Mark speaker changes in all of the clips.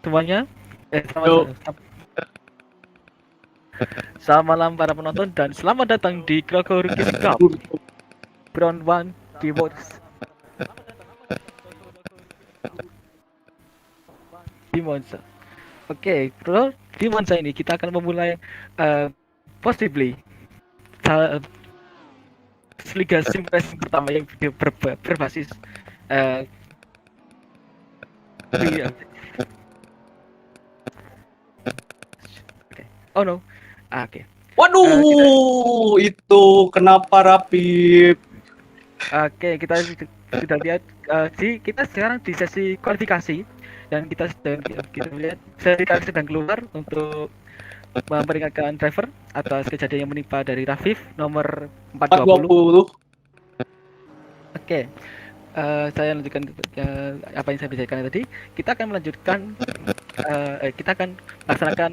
Speaker 1: semuanya.
Speaker 2: Yo.
Speaker 1: Selamat malam para penonton dan selamat datang di Kroco Rookies Cup Round 1 di Monza. Oke, bro, di Monza ini kita akan memulai possibly Liga Sim Racing pertama yang berbasis oh no. Oke.
Speaker 2: Waduh, itu kenapa Rapip?
Speaker 1: Oke, kita sudah lihat kita sekarang di sesi kualifikasi dan kita lihat kita sedang keluar untuk memperingatkan driver atas kejadian yang menimpa dari Rafif nomor 420.
Speaker 2: 420.
Speaker 1: Oke. Saya lanjutkan apa yang saya bicarakan tadi. Kita akan melanjutkan kita akan melaksanakan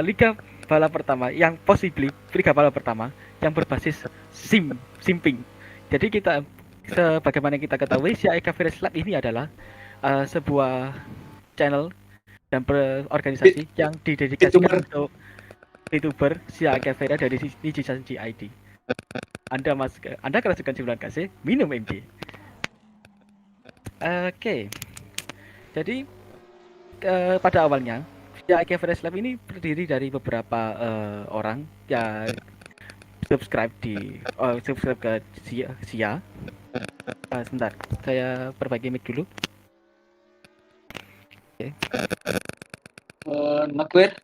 Speaker 1: liga balap pertama yang possibly liga balap pertama yang berbasis simping. Jadi kita sebagaimana kita ketahui CIK Race Lab ini adalah sebuah channel dan organisasi yang didedikasikan untuk YouTuber CIK Vera dari Nijishan GID. Anda kerasukan jumlah kasih minum MJ. Oke. Jadi pada awalnya CIK Race Lab ini terdiri dari beberapa orang yang subscribe ke Sia. Sebentar, saya perbaiki mic dulu. Oke.
Speaker 2: Not clear.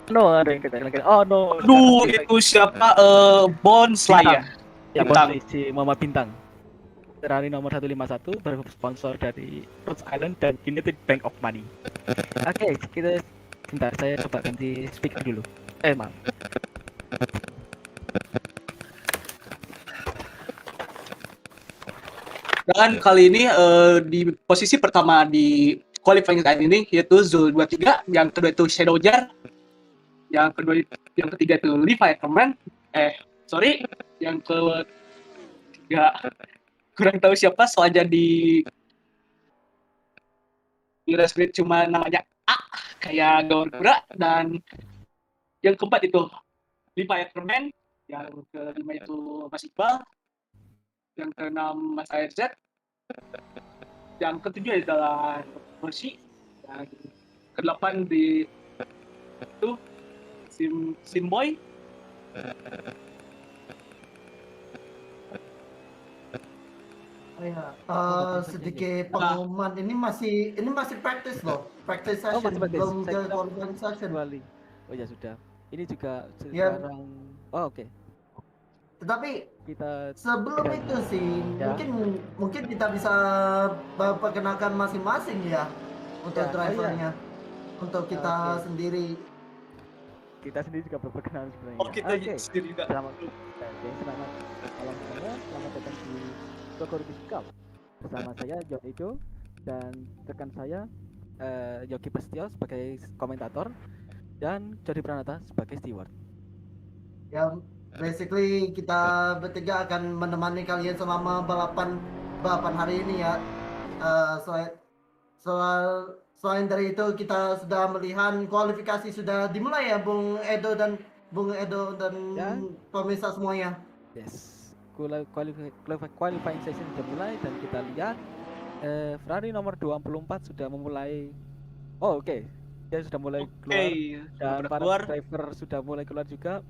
Speaker 1: No, ada yang kita lagi. Oh no.
Speaker 2: Aduh, itu siapa? Bones lah ya.
Speaker 1: Ya, Bones si Mama Bintang. Ferrari nomor 151 bersponsor dari Rhode Island dan United Bank of Money. Oke, kita sebentar, saya coba ganti speaker dulu. Maaf.
Speaker 2: Dan kali ini di posisi pertama di qualifying saat ini yaitu Zul 23, yang kedua itu Shadow Jar, yang ketiga itu Levi Ackerman. Yang ketiga kurang tahu siapa, soalnya di Raspberry cuma namanya A kayak gaun kura. Dan yang keempat itu Levi Ackerman, yang kelima itu Mas Iqbal, yang keenam Mas ARZ, yang ketujuh adalah Mercy, yang kedelapan di itu Simboy.
Speaker 3: Sedikit pengumuman, ini masih practice loh, practice session, belum ke qualifying session.
Speaker 1: Oh ya sudah, ini juga
Speaker 3: ya.
Speaker 1: Sekarang oke.
Speaker 3: Tetapi
Speaker 1: kita
Speaker 3: sebelum itu sih ya. mungkin kita bisa perkenalkan masing-masing ya untuk drivernya, untuk kita sendiri.
Speaker 1: Kita sendiri juga berperkenalan sebenarnya.
Speaker 2: Oh, kita sendiri juga.
Speaker 1: Selamat malam semuanya, selamat datang di Kroco Rookies Cup bersama saya John Ejo dan rekan saya Yogi Pastio sebagai komentator dan Jody Pranata sebagai steward.
Speaker 3: Ya, basically kita bertiga akan menemani kalian selama balapan hari ini ya. Selain dari itu, kita sudah melihat kualifikasi sudah dimulai ya, Bung Edo dan pemirsa semuanya.
Speaker 1: Yes, qualifying session sudah mulai dan kita lihat Ferrari nomor 24 sudah memulai. Oh oke. Dia sudah mulai keluar dan para driver sudah mulai keluar juga.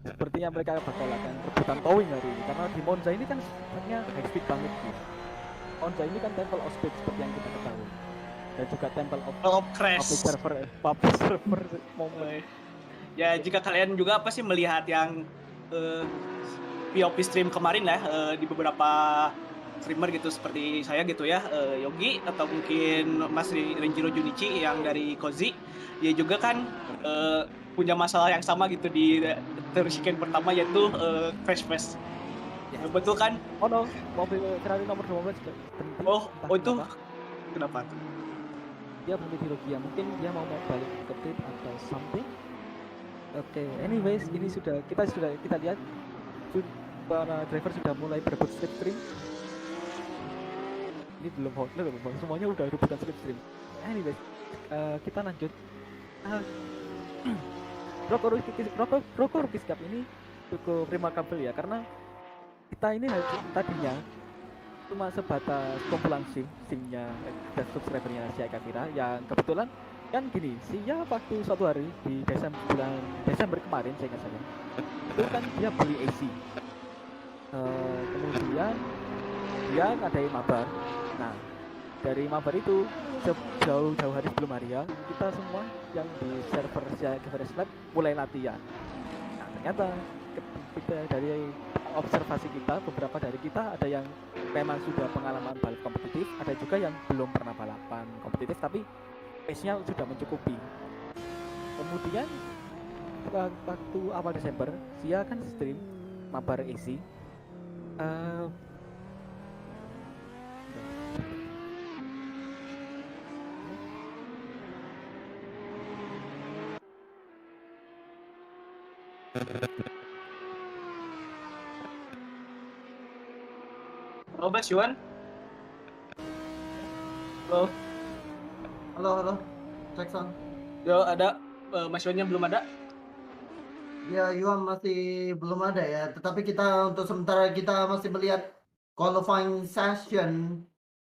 Speaker 1: Sepertinya mereka bakalan rebutan towing hari ini karena di Monza ini kan sebenarnya high speed banget sih. Monza ini kan Temple of Speed seperti yang kita ketahui dan juga Temple of
Speaker 2: Crash,
Speaker 1: public server moment.
Speaker 2: Ya, jika kalian juga melihat yang POV stream kemarin lah, di beberapa streamer gitu seperti saya gitu ya, Yogi atau mungkin Mas Renjiro Junichi yang dari Kozi, dia juga kan punya masalah yang sama gitu di Terushiken pertama, yaitu crash fest. Ya, betul kan?
Speaker 1: Oh no, mobil Ferrari nomor 12 berhenti.
Speaker 2: Oh itu kenapa tuh?
Speaker 1: Dia berhenti Logia, mungkin dia mau balik ke pit atau something. Oke, anyways, ini kita lihat para driver sudah mulai berebut slipstream. ini belum hot lap, semuanya udah rebutan slipstream. Anyways, kita lanjut. Roko Rookie Cup ini cukup remarkable ya, karena kita ini tadinya cuma sebatas kumpulan simnya dan subscribernya si Akavira yang kebetulan kan gini, Sia waktu suatu hari di bulan Desember kemarin saya ingat saja itu kan dia beli AC. Kemudian dia ngadain mabar. Nah, dari mabar itu jauh-jauh hari sebelum Maria, kita semua yang di server Akavira Lab mulai latihan. Nah, ternyata kita dari observasi kita, beberapa dari kita ada yang memang sudah pengalaman balap kompetitif, ada juga yang belum pernah balapan kompetitif tapi pace-nya sudah mencukupi. Kemudian waktu awal Desember, Sia kan stream mabar AC.
Speaker 2: Halo Mas Yuan. Halo.
Speaker 3: Halo, cek sound.
Speaker 2: Yo ada Mas Yuannya belum ada.
Speaker 3: Ya, Yuan masih belum ada ya. Tetapi kita untuk sementara kita masih melihat qualifying session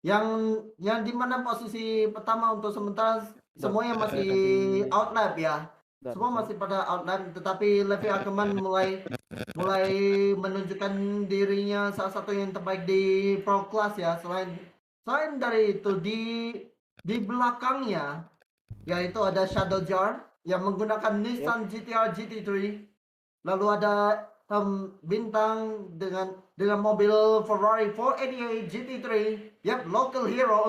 Speaker 3: yang di mana posisi pertama untuk sementara semuanya masih outlap ya. Semua masih pada outlap, tetapi Levi Ackerman mulai menunjukkan dirinya salah satu yang terbaik di Pro Class ya. Selain dari itu di belakangnya yaitu ada Shadow Jar yang menggunakan Nissan GTR GT3. Lalu ada Bintang dengan mobil Ferrari 488 GT3. Yap, local hero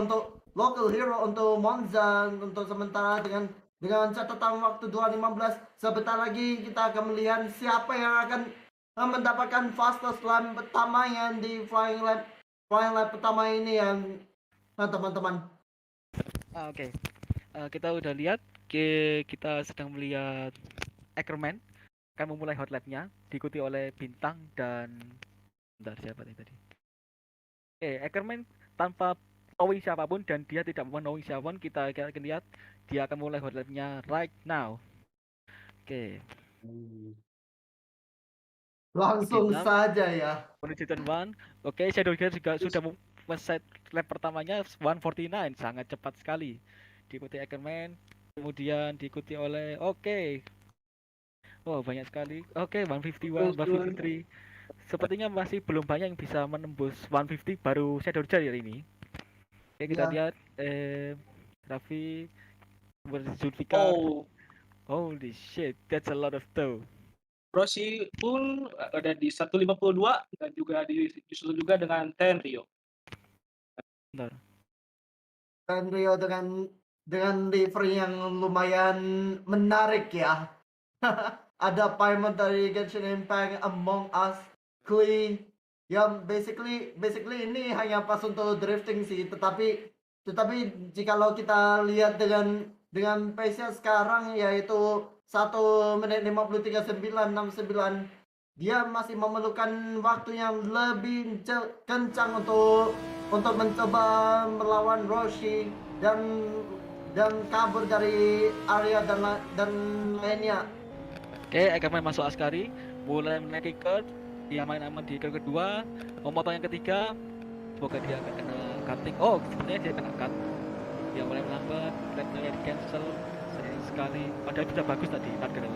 Speaker 3: untuk Monza untuk sementara dengan catatan waktu 2015. Sebentar lagi kita akan melihat siapa yang akan mendapatkan fastest lap pertamanya di flying lap pertama ini yang teman-teman.
Speaker 1: Oke. Kita udah lihat, kita sedang melihat Ackerman akan memulai hot lap-nya, diikuti oleh Bintang dan siapa tadi? Ackerman tanpa knowing siapapun dan dia tidak knowing siapapun, kita akan lihat dia akan mulai hot lap-nya right now.
Speaker 3: Langsung saja ya.
Speaker 1: Menuju turn 1. Shadow Gear juga sudah set lap pertamanya 149, sangat cepat sekali. Diikuti Ackerman, kemudian diikuti oleh banyak sekali. 151, 153. Sepertinya masih belum banyak yang bisa menembus 150, baru Shadow Jar ini. Kita lihat Raffi Zulfikar. Holy shit, that's a lot of dough.
Speaker 2: Rossi pun ada di 152 dan juga disusul juga dengan Tenryo.
Speaker 3: Tenryo dengan livery yang lumayan menarik ya. Ada Paimon dari Genshin Impact, Among Us, Klee, yang basically ini hanya pas untuk drifting sih, tetapi jikalau kita lihat dengan pace-nya sekarang yaitu 1 menit 53.969, dia masih memerlukan waktu yang lebih kencang untuk mencoba melawan Roshi dan kabur dari area dan lainnya.
Speaker 1: Ackerman masuk Askari, mulai menaiki curve, dia main aman di curve kedua, memotong yang ketiga, semoga dia akan kena cutting. Sebenarnya dia kena cut. Dia mulai melambat, lap-nya di cancel, sering sekali. Padahal sudah bagus tadi, not gonna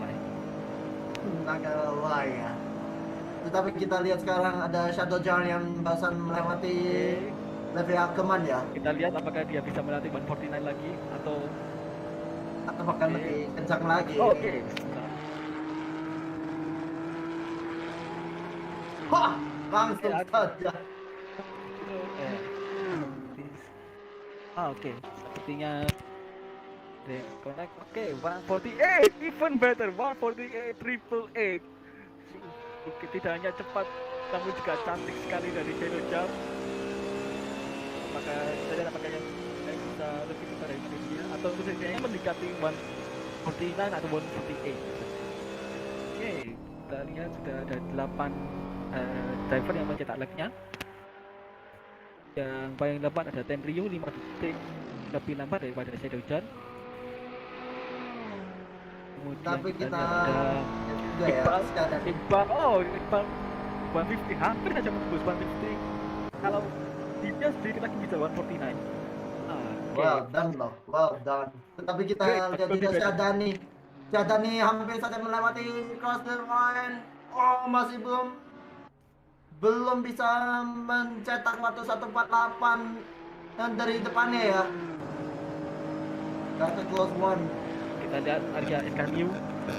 Speaker 1: lie
Speaker 3: ya. Tetapi kita lihat sekarang ada Shadow Jar yang barusan melewati Levi Ackerman ya.
Speaker 1: Kita lihat apakah dia bisa melatih 149 lagi atau
Speaker 3: bahkan lebih kencang lagi. Langsung saja.
Speaker 1: Sepertinya connect. 148, even better, 148 888. Tidak hanya cepat, namun juga cantik sekali dari Shadow Jar. Maka saya apakah yang bisa lebih besar dari dia atau setidaknya mendekati 149 atau 148. Kita lihat sudah ada 8 driver yang mencetak lap-nya. Yang paling lambat ada Tenryu 5 detik lebih lambat daripada Shadow Jar. Kemudian
Speaker 3: Tapi
Speaker 1: kita
Speaker 3: kita
Speaker 1: lihat ada
Speaker 3: juga ya
Speaker 1: Iqbal,
Speaker 3: sekarang.
Speaker 1: Iqbal 150 hampir saja menembus 150. Kalau dia sedikit lagi bisa 149. Oke.
Speaker 3: Well done loh, well done. Tetapi kita
Speaker 1: Great,
Speaker 3: lihat juga
Speaker 1: great.
Speaker 3: Syadani. Syadani hampir saja melewati cross the line. Oh, masih belum bisa mencetak waktu 148 dan dari depannya ya. That's a close one.
Speaker 1: Kita lihat Arya Escanio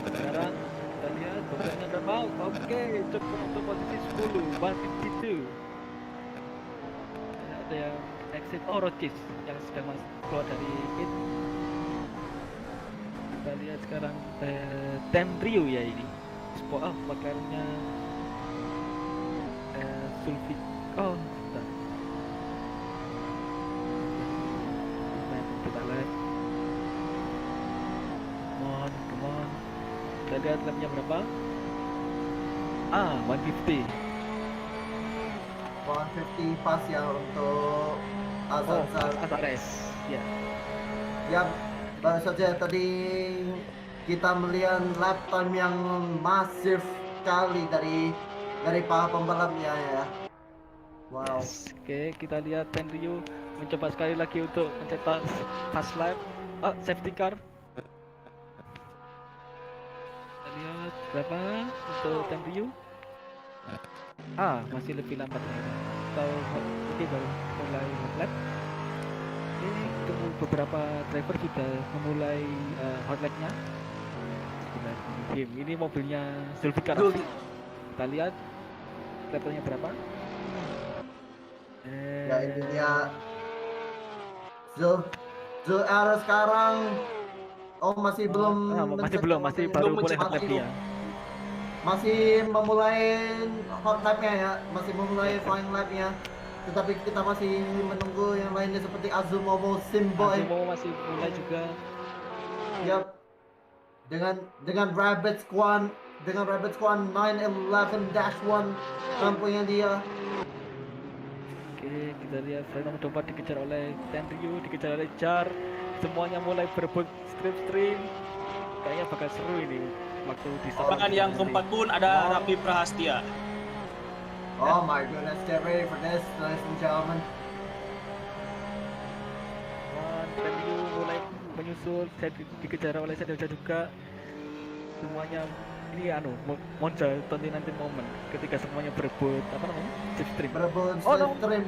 Speaker 1: sekarang. Kita lihat beberapa berapa. Oke, cukup untuk posisi 10 152. Ada yang exit Orochis yang sedang masuk keluar dari pit. Kita lihat sekarang Tenryu ya ini. Bakarnya Sulfit. Oh, bentar. Kita lihat. Come on. Kita lihat lapnya berapa? 150.
Speaker 3: 150 pas ya untuk Azar.
Speaker 1: Azares. Ya.
Speaker 3: Ya, baru saja tadi kita melihat lap time yang masif sekali dari para pembalapnya ya. Wow.
Speaker 1: Yes. Oke, kita lihat Tenryu mencoba sekali lagi untuk mencetak fast lap. Safety car. Kita lihat berapa untuk Tenryu. Masih lebih lambat lagi. Oke, baru mulai hot lap. Ini beberapa driver sudah memulai hot lap-nya. Ini mobilnya Zulfikar. Kita lihat levelnya berapa.
Speaker 3: Ya ini dia Zul Era sekarang. Oh masih belum
Speaker 1: masih baru mulai hot lap dia.
Speaker 3: Masih memulai hot lap-nya ya, masih memulai flying lap-nya. Tetapi kita masih menunggu yang lainnya seperti Azumomo, Simboy.
Speaker 1: Azumomo masih mulai juga.
Speaker 3: Yap. Dengan Rabbit Squad 911-1 lampunya dia.
Speaker 1: Oke, kita lihat saya mencoba dikejar oleh Tenryu, dikejar oleh Jar. Semuanya mulai berebut stream. Kayaknya bakal seru ini waktu di
Speaker 2: Bahkan yang keempat pun ada Raffi Prahastia.
Speaker 3: Oh my goodness, get ready for this, ladies and gentlemen.
Speaker 1: Tenryu mulai menyusul, dikejar oleh Shadow Jar juga. Semuanya ini Monza 2019 moment ketika semuanya berebut slipstream.
Speaker 3: Berebut slipstream.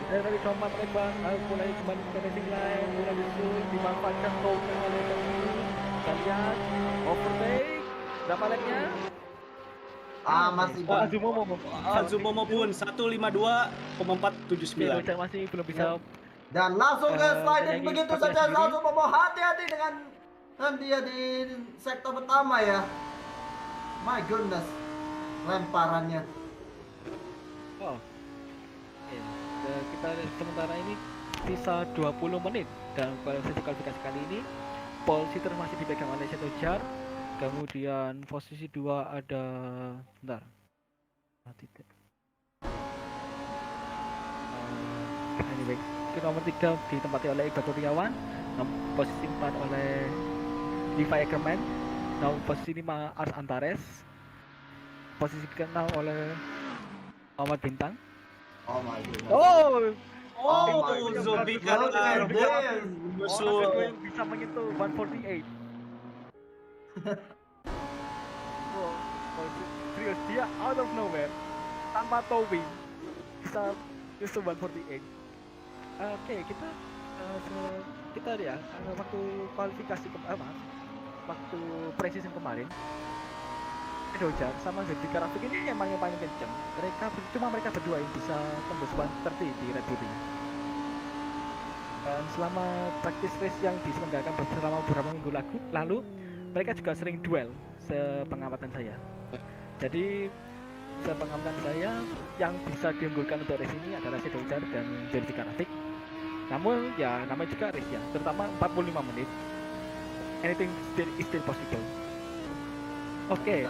Speaker 1: Dari keempat lebar mulai kembali ke racing line, mulai muncul dimanfaatkan token oleh Tenryu. Kita lihat overtake berapa lap-nya?
Speaker 3: Masih
Speaker 2: Azumomo pun 152,479.
Speaker 1: Masih belum bisa.
Speaker 3: Dan langsung ke sliding begitu saja. Langsung mau hati-hati dengan dia di sektor pertama ya. My goodness, lemparannya.
Speaker 1: Kita sementara ini sisa 20 menit dan sesi kualifikasi kali ini pole sitter masih dipegang oleh Shadow Jar. Kemudian posisi 2 ada anyway, ke nomor 3 ditempati oleh Iqbal Kurniawan, posisi 4 oleh Levi Ackerman, posisi 5 Ars Antares, posisi ke-6 oleh Ahmad Bintang.
Speaker 3: Oh my goodness.
Speaker 2: Zulfikar
Speaker 1: yang bisa menyentuh 148. Serius, dia out of nowhere tanpa towing bisa justru 148. Oke, kita ya waktu kualifikasi waktu pre-season kemarin Shadow Jar sama Zulfikar Rafiq ini emang yang paling kenceng. Mereka berdua yang bisa tembus 130 di Red Bull ini. Dan selama practice race yang diselenggarakan selama beberapa minggu lalu, mereka juga sering duel sepengamatan saya. Jadi sepengamatan saya yang bisa diunggulkan untuk race ini adalah Shadow Jar dan Zulfikar Rafiq. Namun ya namanya juga race ya, terutama 45 menit. Anything is still possible. Oke,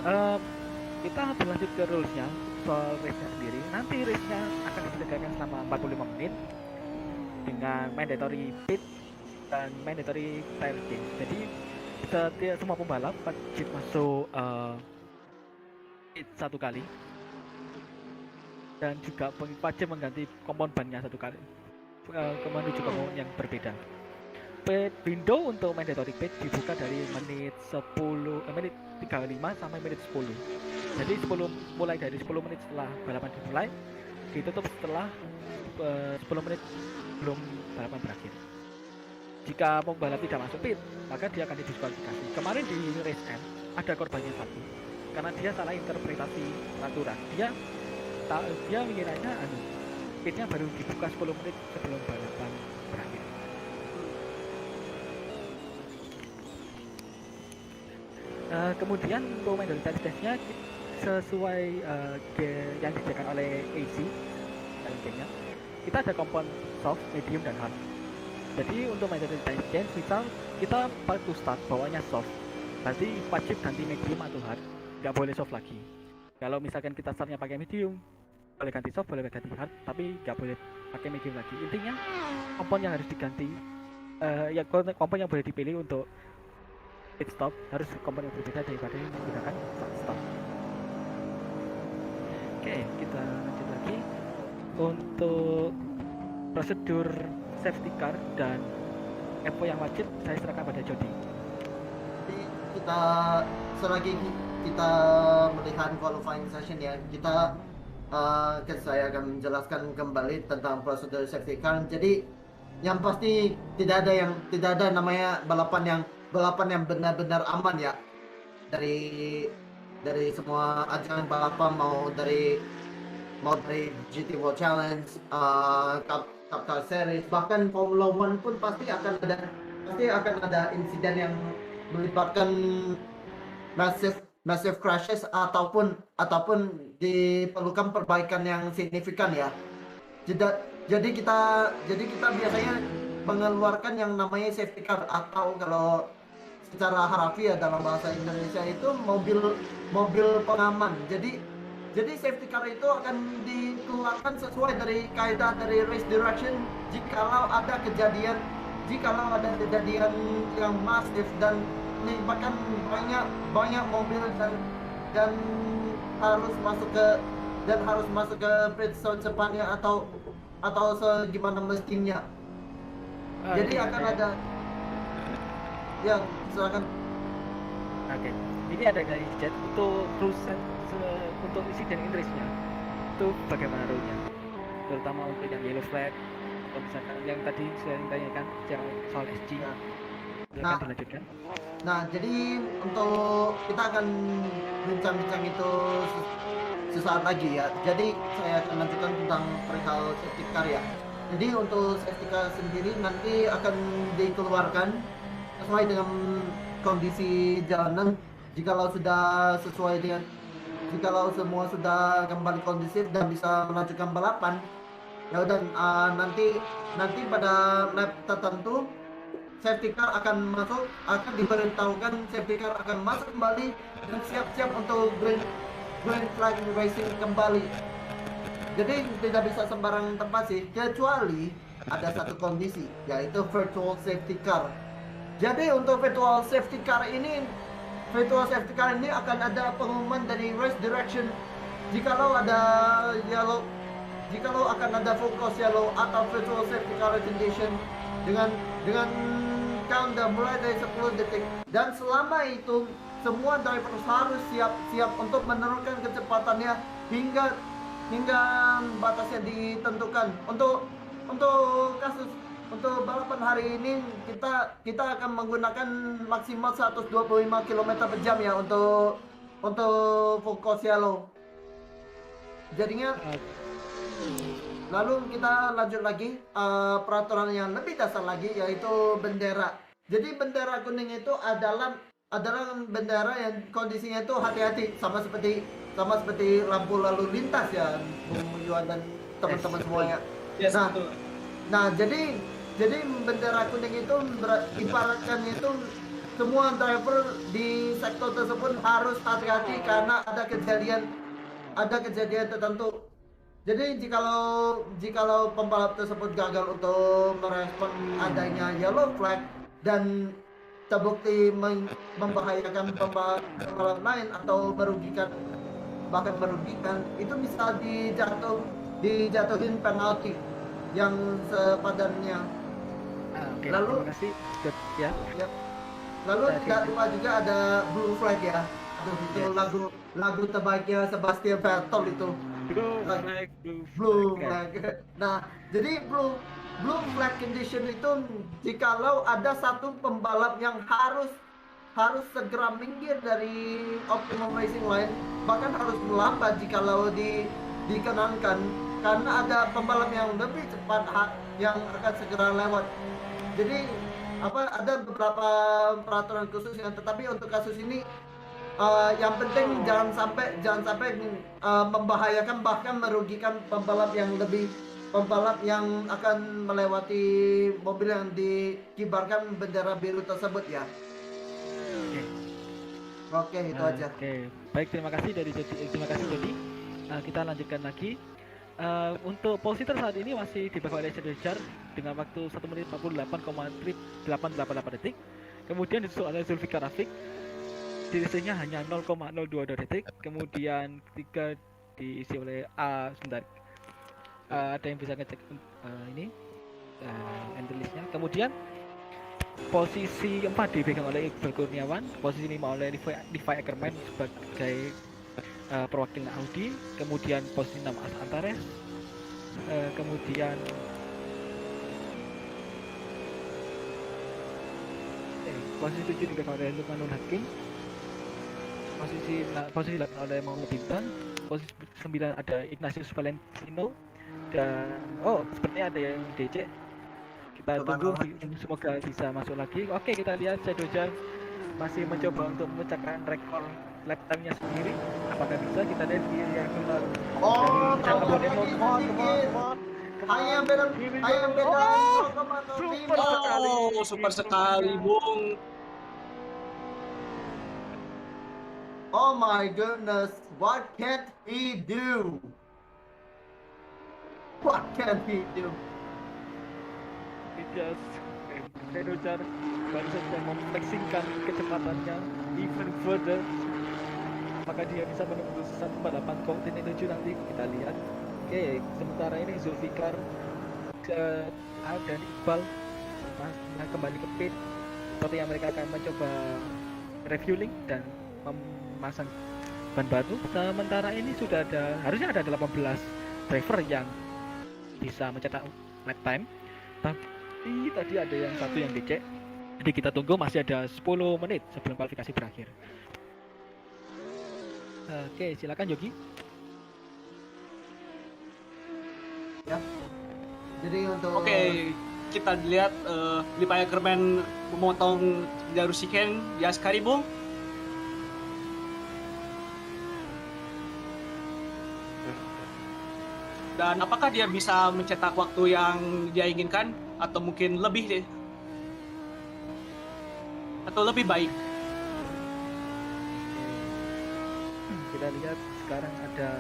Speaker 1: kita berlanjut ke rules-nya. soal race-nya sendiri, nanti race-nya akan diselenggarakan selama 45 menit dengan mandatory pit dan mandatory tire change. Jadi setiap semua pembalap wajib masuk pit 1 kali dan juga wajib mengganti kompon bannya 1 kali menuju kompon yang berbeda. Pit window untuk mandatory pit dibuka dari menit 35 sampai menit 10. Jadi mulai dari 10 menit setelah balapan dimulai, ditutup setelah 10 menit belum balapan berakhir. Jika pembalap tidak masuk pit, maka dia akan didiskualifikasi. Kemarin di race M ada korbannya satu, karena dia salah interpretasi peraturan. Dia mengiranya pitnya baru dibuka 10 menit sebelum balapan berakhir. Kemudian untuk mandatory testnya sesuai yang disediakan oleh AC dalam gamenya, kita ada kompon soft, medium, dan hard. Jadi untuk mandatory test misal kita waktu start bawanya soft, berarti wajib ganti medium atau hard, nggak boleh soft lagi. Kalau misalkan kita startnya pakai medium, boleh ganti soft, boleh ganti hard, tapi nggak boleh pakai medium lagi. Intinya kompon yang harus diganti, ya kompon yang boleh dipilih untuk pit stop harus kompon yang berbeda daripada yang menggunakan stop. Oke, kita lanjut lagi untuk prosedur safety car dan FO yang wajib saya serahkan pada Jody.
Speaker 3: Jadi kita selagi kita melihat qualifying session ya, saya akan menjelaskan kembali tentang prosedur safety car. Jadi yang pasti tidak ada namanya balapan yang benar-benar aman ya, dari semua ajang balapan, mau dari GT World Challenge, Cup Car Series, bahkan Formula One pun pasti akan ada insiden yang melibatkan massive crashes ataupun diperlukan perbaikan yang signifikan ya. Jadi kita biasanya mengeluarkan yang namanya safety car, atau kalau secara harafiah dalam bahasa Indonesia itu mobil pengaman. Jadi safety car itu akan dikeluarkan sesuai dari kaidah dari race direction jikalau ada kejadian yang masif dan melibatkan banyak mobil dan harus masuk ke pit secepatnya atau segimana mestinya. Jadi akan ada ya, silakan.
Speaker 1: Oke, ini ada dari chat untuk untuk insiden inggrisnya itu bagaimana rule-nya, terutama untuk yang yellow flag atau misalkan yang tadi saya tanyakan soal SG. Silakan dilanjutkan.
Speaker 3: Nah, jadi untuk kita akan bincang-bincang itu sesaat lagi ya. Jadi saya akan lanjutkan tentang perihal safety car ya. Jadi untuk safety car sendiri nanti akan dikeluarkan sesuai dengan kondisi jalanan. Jikalau semua sudah kembali kondusif dan bisa melanjutkan balapan, ya udah, nanti pada lap tertentu safety car akan diberitahukan safety car akan masuk kembali dan siap-siap untuk green flag racing kembali. Jadi tidak bisa sembarang tempat sih, kecuali ada satu kondisi, yaitu virtual safety car. Jadi untuk virtual safety car ini akan ada pengumuman dari race direction jikalau akan ada focus yellow atau virtual safety car condition dengan countdown mulai dari 10 detik, dan selama itu semua driver harus siap untuk menurunkan kecepatannya hingga batas yang ditentukan. Untuk balapan hari ini kita akan menggunakan maksimal 125 km per jam ya untuk focus yellow. Jadinya lalu kita lanjut lagi peraturan yang lebih dasar lagi, yaitu bendera. Jadi bendera kuning itu adalah bendera yang kondisinya itu hati-hati, sama seperti lampu lalu lintas ya, Bung Yuan dan teman-teman semuanya.
Speaker 2: Yes, betul.
Speaker 3: Nah, jadi bendera kuning itu ibaratkan itu semua driver di sektor tersebut harus hati-hati karena ada kejadian ada kejadian tertentu. Jadi jikalau pembalap tersebut gagal untuk merespon adanya yellow flag dan terbukti membahayakan pembalap lain atau bahkan merugikan, itu bisa dijatuhin penalti yang sepadannya.
Speaker 1: Oke,
Speaker 3: Lalu
Speaker 1: terima kasih. Ya,
Speaker 3: ya, lalu
Speaker 1: Oke.
Speaker 3: tidak lupa juga ada blue flag ya. Aduh, itu
Speaker 1: Yes.
Speaker 3: lagu terbaiknya Sebastian Vettel itu.
Speaker 1: Blue
Speaker 3: Blue
Speaker 1: flag.
Speaker 3: flag. Nah, jadi blue flag condition itu jikalau ada satu pembalap yang harus segera minggir dari optimum racing line, bahkan harus melambat jikalau dikenankan karena ada pembalap yang lebih cepat yang akan segera lewat. Jadi ada beberapa peraturan khusus tetapi untuk kasus ini yang penting jangan sampai membahayakan bahkan merugikan pembalap yang akan melewati mobil yang dikibarkan bendera biru tersebut ya.
Speaker 1: Oke.
Speaker 3: Oke, itu aja.
Speaker 1: Oke, baik, terima kasih Jody. Kita lanjutkan lagi. Untuk positor saat ini masih di bawah oleh Shadow Jar dengan waktu 1 menit 48,888 detik. Kemudian disusul oleh Zulfikar Rafiq, selisihnya hanya 0,022 detik. Kemudian ketiga diisi oleh sebentar. Ada yang bisa ngecek ini listnya. Kemudian posisi 4 dipegang oleh Iqbal Kurniawan, posisi 5 oleh Levi Ackerman sebagai perwakilan Audi, kemudian posisi 6 Antares, kemudian posisi 7 dipegang oleh Lukmanul Hakim, posisi 8 oleh Muhammad Bintang, posisi 9 ada Ignatius Valentino, dan sepertinya ada yang DC. Kita tunggu, semoga bisa masuk lagi. Oke, kita lihat Shadow Jar masih mencoba untuk memecahkan rekor lap time-nya sendiri. Apakah bisa? Kita lihat di yang keluar.
Speaker 3: Tambah lagi sedikit. Hanya beda.
Speaker 2: Super sekali, Bung.
Speaker 3: Oh my goodness, what can he do? What can he do?
Speaker 1: Shadow Jar baru saja memflexingkan kecepatannya even further. Apakah dia bisa menembus satu balapan kontinen 7 nanti? Kita lihat. Oke, sementara ini Zulfikar dan Iqbal kembali ke pit. Sepertinya mereka akan mencoba refueling dan memasang ban baru. Sementara ini harusnya ada 18 driver yang bisa mencetak lap time. Tapi tadi ada yang satu yang dicek. Jadi kita tunggu, masih ada 10 menit sebelum kualifikasi berakhir. Oke, silakan Yogi.
Speaker 3: Ya. Jadi untuk
Speaker 2: kita lihat Levi Ackerman memotong jalur chicane di Ascari, Bung. Dan apakah dia bisa mencetak waktu yang dia inginkan atau mungkin lebih deh? Atau lebih baik?
Speaker 1: Kita lihat sekarang ada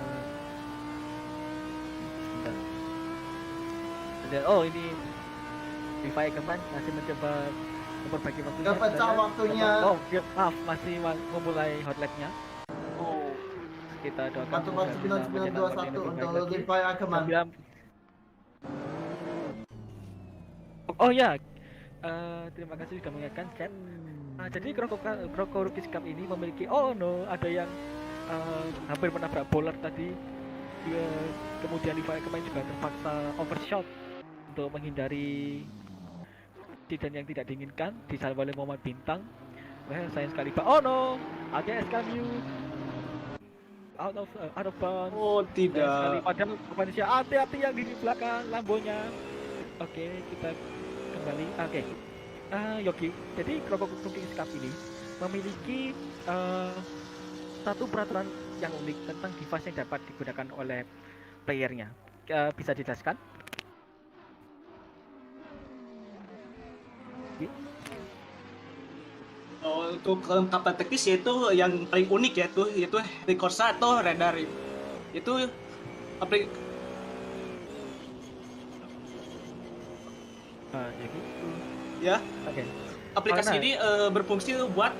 Speaker 1: ini Levi Ackerman masih mencoba memperbaiki waktunya.
Speaker 3: pecah waktunya.
Speaker 1: Maaf, masih memulai hot lap-nya. Kita doakan
Speaker 3: 149.921 untuk Levi Ackerman.
Speaker 1: Terima kasih sudah mengingatkan chat. Jadi Kroko Rookies Cup ini memiliki ada yang hampir menabrak bowler tadi. Kemudian Levi Ackerman juga terpaksa overshot untuk menghindari insiden yang tidak diinginkan, disalib oleh Muhammad Bintang. Sayang sekali AGS Camus out of bounds.
Speaker 2: Tidak.
Speaker 1: Padahal manusia hati-hati yang di belakang Lambonya. Oke, kita kembali. Yogi, jadi Kroko Rookies Cup ini memiliki satu peraturan yang unik tentang device yang dapat digunakan oleh playernya. Bisa dijelaskan?
Speaker 2: Untuk kelengkapan teknis yaitu yang paling unik yaitu record atau radar. Itu aplik
Speaker 1: Yogi.
Speaker 2: ya,
Speaker 1: Oke.
Speaker 2: aplikasi
Speaker 1: Karena
Speaker 2: ini berfungsi buat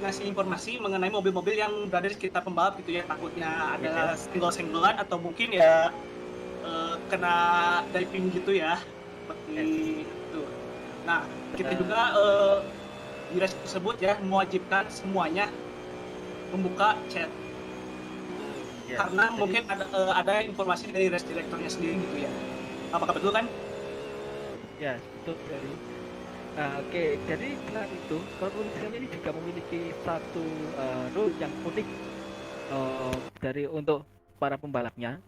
Speaker 2: ngasih informasi mengenai mobil-mobil yang berada di sekitar pembalap gitu ya. Takutnya
Speaker 1: Gitu
Speaker 2: ada
Speaker 1: ya.
Speaker 2: senggol-senggolan atau mungkin ya kena diving gitu ya, seperti itu. Nah, kita juga di race tersebut ya mewajibkan semuanya membuka chat
Speaker 1: Ya,
Speaker 2: karena
Speaker 1: jadi
Speaker 2: mungkin ada informasi dari race directornya sendiri gitu ya. Apakah betul kan?
Speaker 1: ya betul dari oke, jadi selain itu kepolisian ini juga memiliki satu rule yang unik dari untuk para pembalapnya.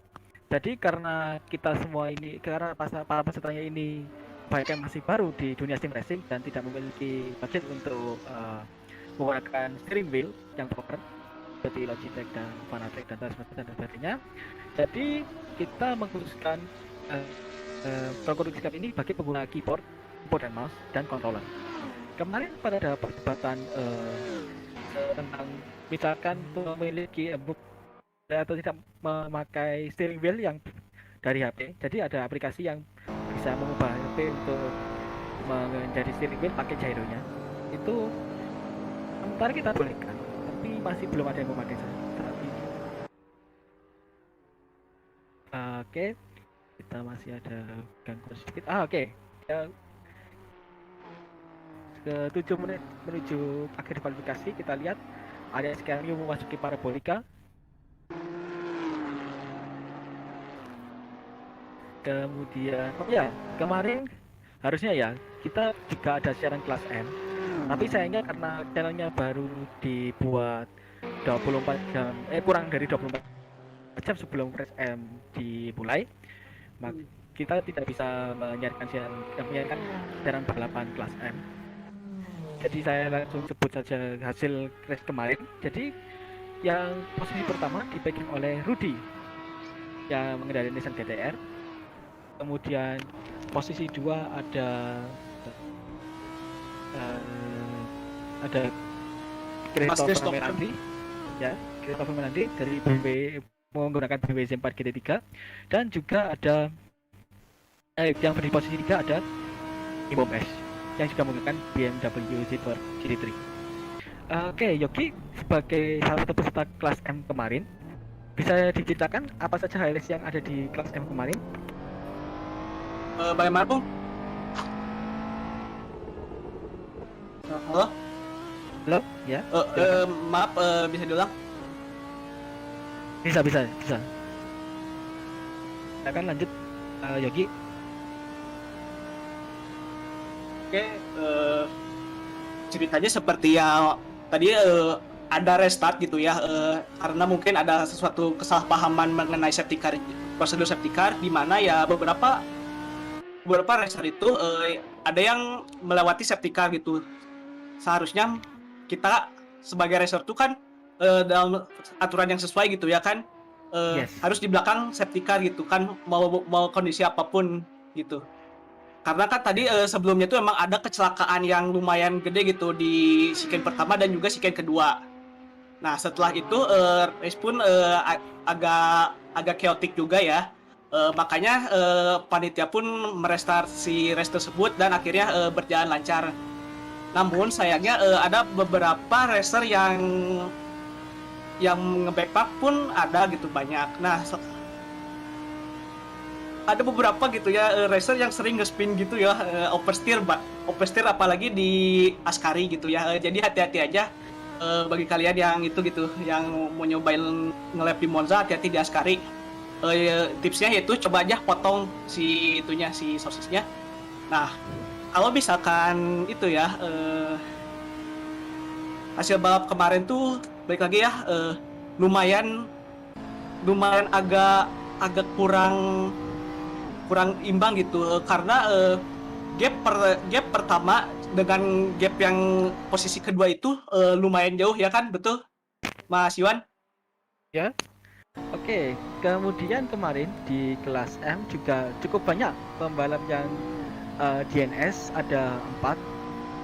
Speaker 1: Jadi karena kita semua ini, karena para pesertanya ini bahkan masih baru di dunia sim racing dan tidak memiliki budget untuk menggunakan steering wheel yang proper seperti Logitech dan Fanatec dan sebagainya. Jadi kita mengkhususkan mengkhususkan ini bagi pengguna keyboard dan mouse dan controller. Kemarin pada ada perdebatan tentang misalkan memiliki atau tidak memakai steering wheel yang dari HP. Jadi ada aplikasi yang bisa mengubah HP untuk menjadi steering wheel pakai gyronya. Itu sementara kita bolehkan, tapi masih belum ada yang memakai saat ini. Oke, kita masih ada gangguan sedikit. Oke. Ya, ke 7 menit menuju akhir kualifikasi, kita lihat area sekarang memasuki parabolika. Kemudian ya kemarin harusnya ya kita juga ada siaran kelas M, tapi sayangnya karena channelnya baru dibuat 24 jam kurang dari 24 jam sebelum race M dimulai, maka kita tidak bisa menyiarkan siaran balapan kelas M. Jadi saya langsung sebut saja hasil race kemarin. Jadi yang posisi pertama dipegang oleh Rudy yang mengendarai Nissan GT-R. Kemudian posisi 2 ada Christopher Menanti, ya, Christopher Menanti dari BMW menggunakan BMW Z4 GT3, dan juga ada yang di posisi 3 ada Imom S yang juga menggunakan BMW Z4 GT3. Oke, Yogi sebagai salah satu peserta kelas M kemarin, bisa diceritakan apa saja highlights yang ada di kelas M kemarin?
Speaker 2: Bagaimana, Bung? Halo?
Speaker 1: Halo, ya?
Speaker 2: Maaf, bisa diulang?
Speaker 1: Bisa. Silakan lanjut, Yogi.
Speaker 2: Oke, ceritanya seperti yang tadi ada restart gitu ya, karena mungkin ada sesuatu kesalahpahaman mengenai safety car, prosedur safety car, di mana ya beberapa racer itu ada yang melewati safety car gitu. Seharusnya kita sebagai racer itu kan dalam aturan yang sesuai gitu ya kan,
Speaker 1: Yes.
Speaker 2: harus di belakang safety car gitu kan, mau kondisi apapun gitu. Karena kan tadi sebelumnya tuh emang ada kecelakaan yang lumayan gede gitu di chicane pertama dan juga chicane kedua. Nah setelah itu race pun agak chaotic juga ya. Makanya panitia pun merestart si race tersebut dan akhirnya berjalan lancar. Namun sayangnya ada beberapa racer yang nge-backup pun ada gitu banyak. Nah ada beberapa gitu ya racer yang sering nge-spin gitu ya, oversteer apalagi di Ascari gitu ya. Jadi hati-hati aja bagi kalian yang itu gitu, yang mau nyobain nge-lap di Monza, hati-hati di Ascari. Tipsnya yaitu coba aja potong si sosisnya. Nah kalau misalkan itu ya hasil balap kemarin tuh balik lagi ya, lumayan agak kurang imbang gitu, karena gap pertama dengan gap yang posisi kedua itu lumayan jauh ya kan, betul Mas Iwan?
Speaker 1: Ya. Oke, kemudian kemarin di kelas M juga cukup banyak pembalap yang DNS ada 4,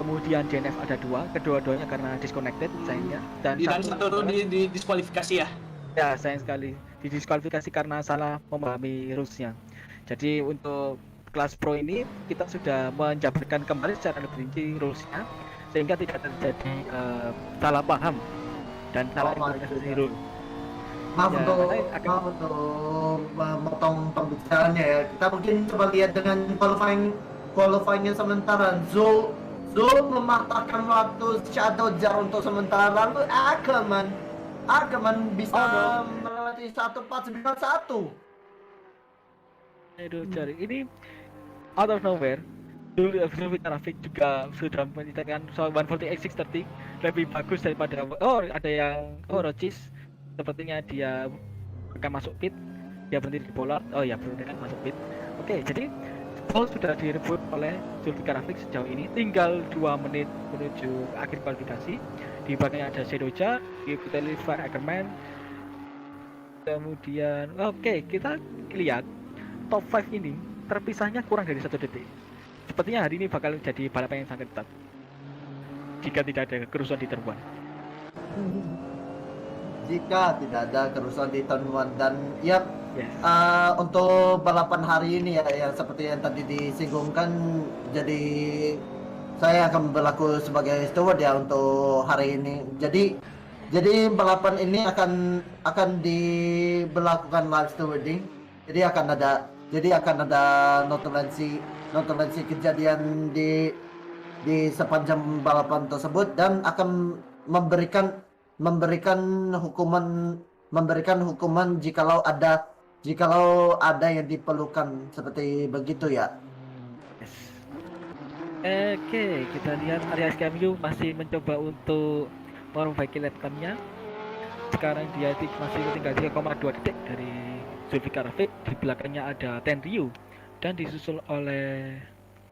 Speaker 1: kemudian DNF ada 2, kedua-duanya karena disconnected sayangnya, dan
Speaker 2: satu di diskualifikasi ya.
Speaker 1: Ya sayang sekali. didiskualifikasi karena salah memahami rules-nya. Jadi untuk kelas pro ini kita sudah menjabarkan kembali secara lebih rinci rules-nya sehingga tidak terjadi salah paham dan salah
Speaker 3: my
Speaker 1: interpretasi
Speaker 3: goodness.
Speaker 1: rule.
Speaker 3: Maaf
Speaker 1: Ya,
Speaker 3: untuk
Speaker 1: karena akan
Speaker 3: maaf untuk memotong pembicaraannya ya. Kita mungkin coba lihat dengan qualifyingnya sementara. Zul mematahkan waktu Shadow Jar untuk sementara, lalu Ackerman bisa melewati 1491.
Speaker 1: Aduh, cari ini out of nowhere. Zulfi Karafik juga sudah menyatakan soal 148 630 lebih bagus daripada ada yang Rocis sepertinya dia akan masuk pit, dia berhenti di Pollard. Oh ya, berhenti kan masuk pit. Oke, jadi pole sudah direbut oleh Zulfi Karafik sejauh ini, tinggal 2 menit menuju akhir kualifikasi. Di belakangnya ada Shadowja, diikuti oleh Ackerman. Kemudian kita lihat top 5 ini terpisahnya kurang dari 1 detik. Sepertinya hari ini bakal jadi balapan yang sangat ketat jika tidak ada kerusuhan di turn 1.
Speaker 3: Jika tidak ada kerusuhan di turn 1 dan
Speaker 1: Yes.
Speaker 3: untuk balapan hari ini ya yang seperti yang tadi disinggungkan, jadi saya akan berlaku sebagai steward ya untuk hari ini. Jadi balapan ini akan diberlakukan live stewarding. Jadi akan ada notulensi kejadian di sepanjang balapan tersebut dan akan memberikan hukuman jikalau ada yang diperlukan seperti begitu ya.
Speaker 1: Yes. Oke, kita lihat Arya SKMU masih mencoba untuk memperbaiki lap time-nya. Sekarang dia masih tinggal 3,2 detik dari Zulfi Karafik. Di belakangnya ada Tenryu dan disusul oleh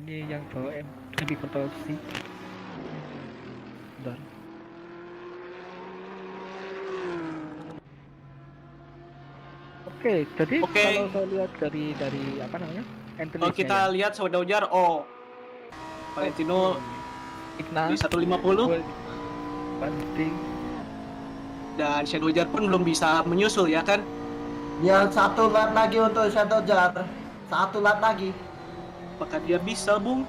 Speaker 1: ini yang bawa MV Kontroversi. Bentar. Oke, jadi kalau saya lihat dari apa namanya?
Speaker 2: Kalau kita lihat Shadowjar, Valentino
Speaker 1: Igna
Speaker 2: di 150
Speaker 1: banding
Speaker 2: dan Shadowjar pun belum bisa menyusul ya kan?
Speaker 3: Ya, 1 lap lagi untuk Shadowjar. 1 lap lagi.
Speaker 2: Apakah dia bisa, Bung?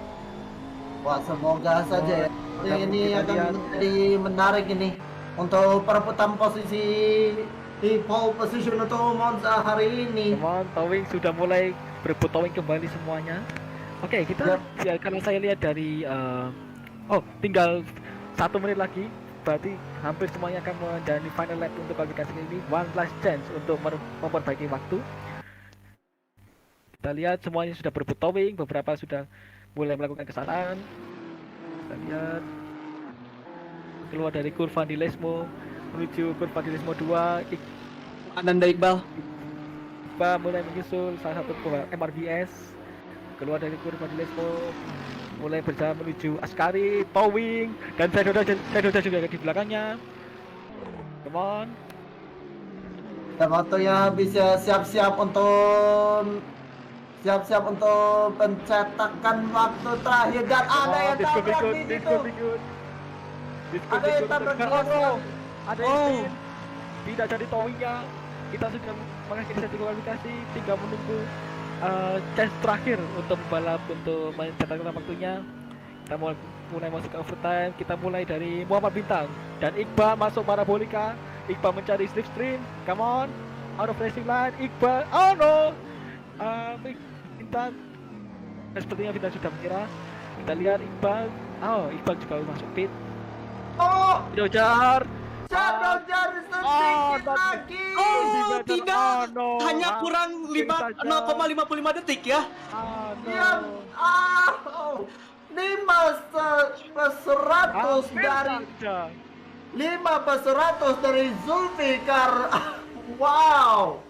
Speaker 3: Wah, semoga saja ya. Ini akan menjadi menarik ini untuk perebutan posisi di pole position untuk Monza hari ini.
Speaker 1: Teman towing sudah mulai berebut towing kembali semuanya. Oke, kita ya, karena saya lihat dari tinggal 1 menit lagi, berarti hampir semuanya akan menjalani final lap untuk kualifikasi ini. One last chance untuk memperbaiki waktu. Kita lihat semuanya sudah berebut towing, beberapa sudah mulai melakukan kesalahan. Kita lihat keluar dari kurva di Lesmo menuju kurva di Lesmo 2.
Speaker 2: Ananda Iqbal
Speaker 1: mulai menyusul salah satu MRBS. Keluar dari kurva di Lesmo, mulai berjalan menuju Askari, towing, dan Shadowja juga di belakangnya. Come on.
Speaker 3: Dan waktunya bisa siap-siap untuk pencetakan waktu terakhir dan ada yang tabrak di situ. Ada yang tabrak di situ.
Speaker 1: Ada yang tidak jadi towingnya. Kita sudah mengakhiri sesi kualifikasi, tinggal menunggu chance terakhir untuk balap untuk mencetakkan waktunya. Kita mulai masuk ke overtime. Kita mulai dari Muhammad Bintang dan Iqbal masuk parabolika. Iqbal mencari slipstream. Come on, out of racing line. Iqbal, oh no, Bintang sepertinya kita sudah mengira. Kita lihat Iqbal juga masuk pit. Shadowjar
Speaker 3: sedikit lagi.
Speaker 2: Tidak, hanya kurang 0,55 detik ya.
Speaker 3: 5/100 dari Zulfikar. Wow.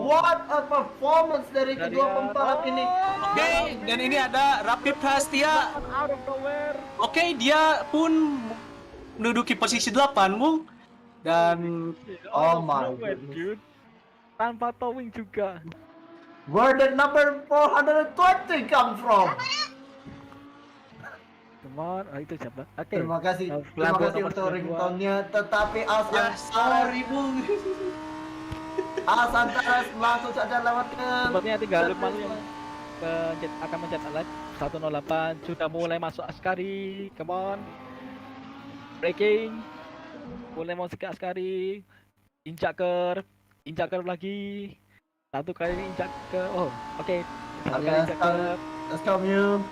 Speaker 3: What a performance dari kedua pembalap ini.
Speaker 2: Oke, dan ini ada Rapip Prastia. Oke, dia pun menduduki posisi 8, Bung. Dan
Speaker 3: oh my goodness.
Speaker 1: Tanpa towing juga.
Speaker 3: Where did number 420 come from?
Speaker 1: Come on, itu siapa? Oke.
Speaker 3: Terima kasih untuk ringtone-nya, tetapi
Speaker 2: sorry, Bung.
Speaker 3: Santaras langsung saja lewat ke
Speaker 1: Sepertinya tinggal Lukman yang akan mencetak lap 108. Sudah mulai masuk Askari. Come on. Breaking. Mulai masuk ke Askari. Injak curve lagi. Satu kali injak ke. Oh, oke. Satu kali injak curve.
Speaker 3: let's come you.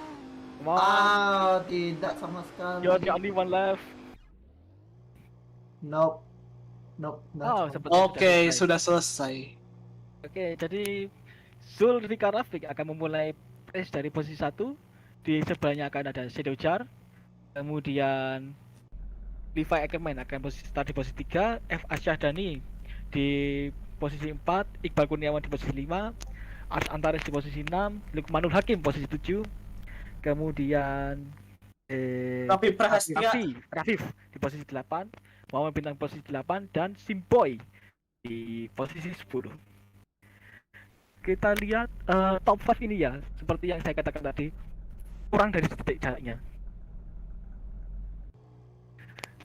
Speaker 1: Come on.
Speaker 3: Tidak sama sekali.
Speaker 1: You're the only one left.
Speaker 3: Nope.
Speaker 1: Oh, seperti
Speaker 2: Oke, sudah selesai.
Speaker 1: Oke, jadi Zulfikar Rafiq akan memulai race dari posisi 1. Di sebelahnya akan ada Shadow Jar. Kemudian Levi Ackerman akan start di posisi 3, F. Asyadani di posisi 4, Iqbal Kurniawan di posisi 5, Ars Antares di posisi 6, Lukmanul Hakim posisi 7. Kemudian
Speaker 2: Rafif Prahastia.
Speaker 1: Rafif di posisi 8, Muhammad Bintang posisi 8, dan Simboy di posisi 10. Kita lihat top 5 ini ya, seperti yang saya katakan tadi, kurang dari sedetik jaraknya.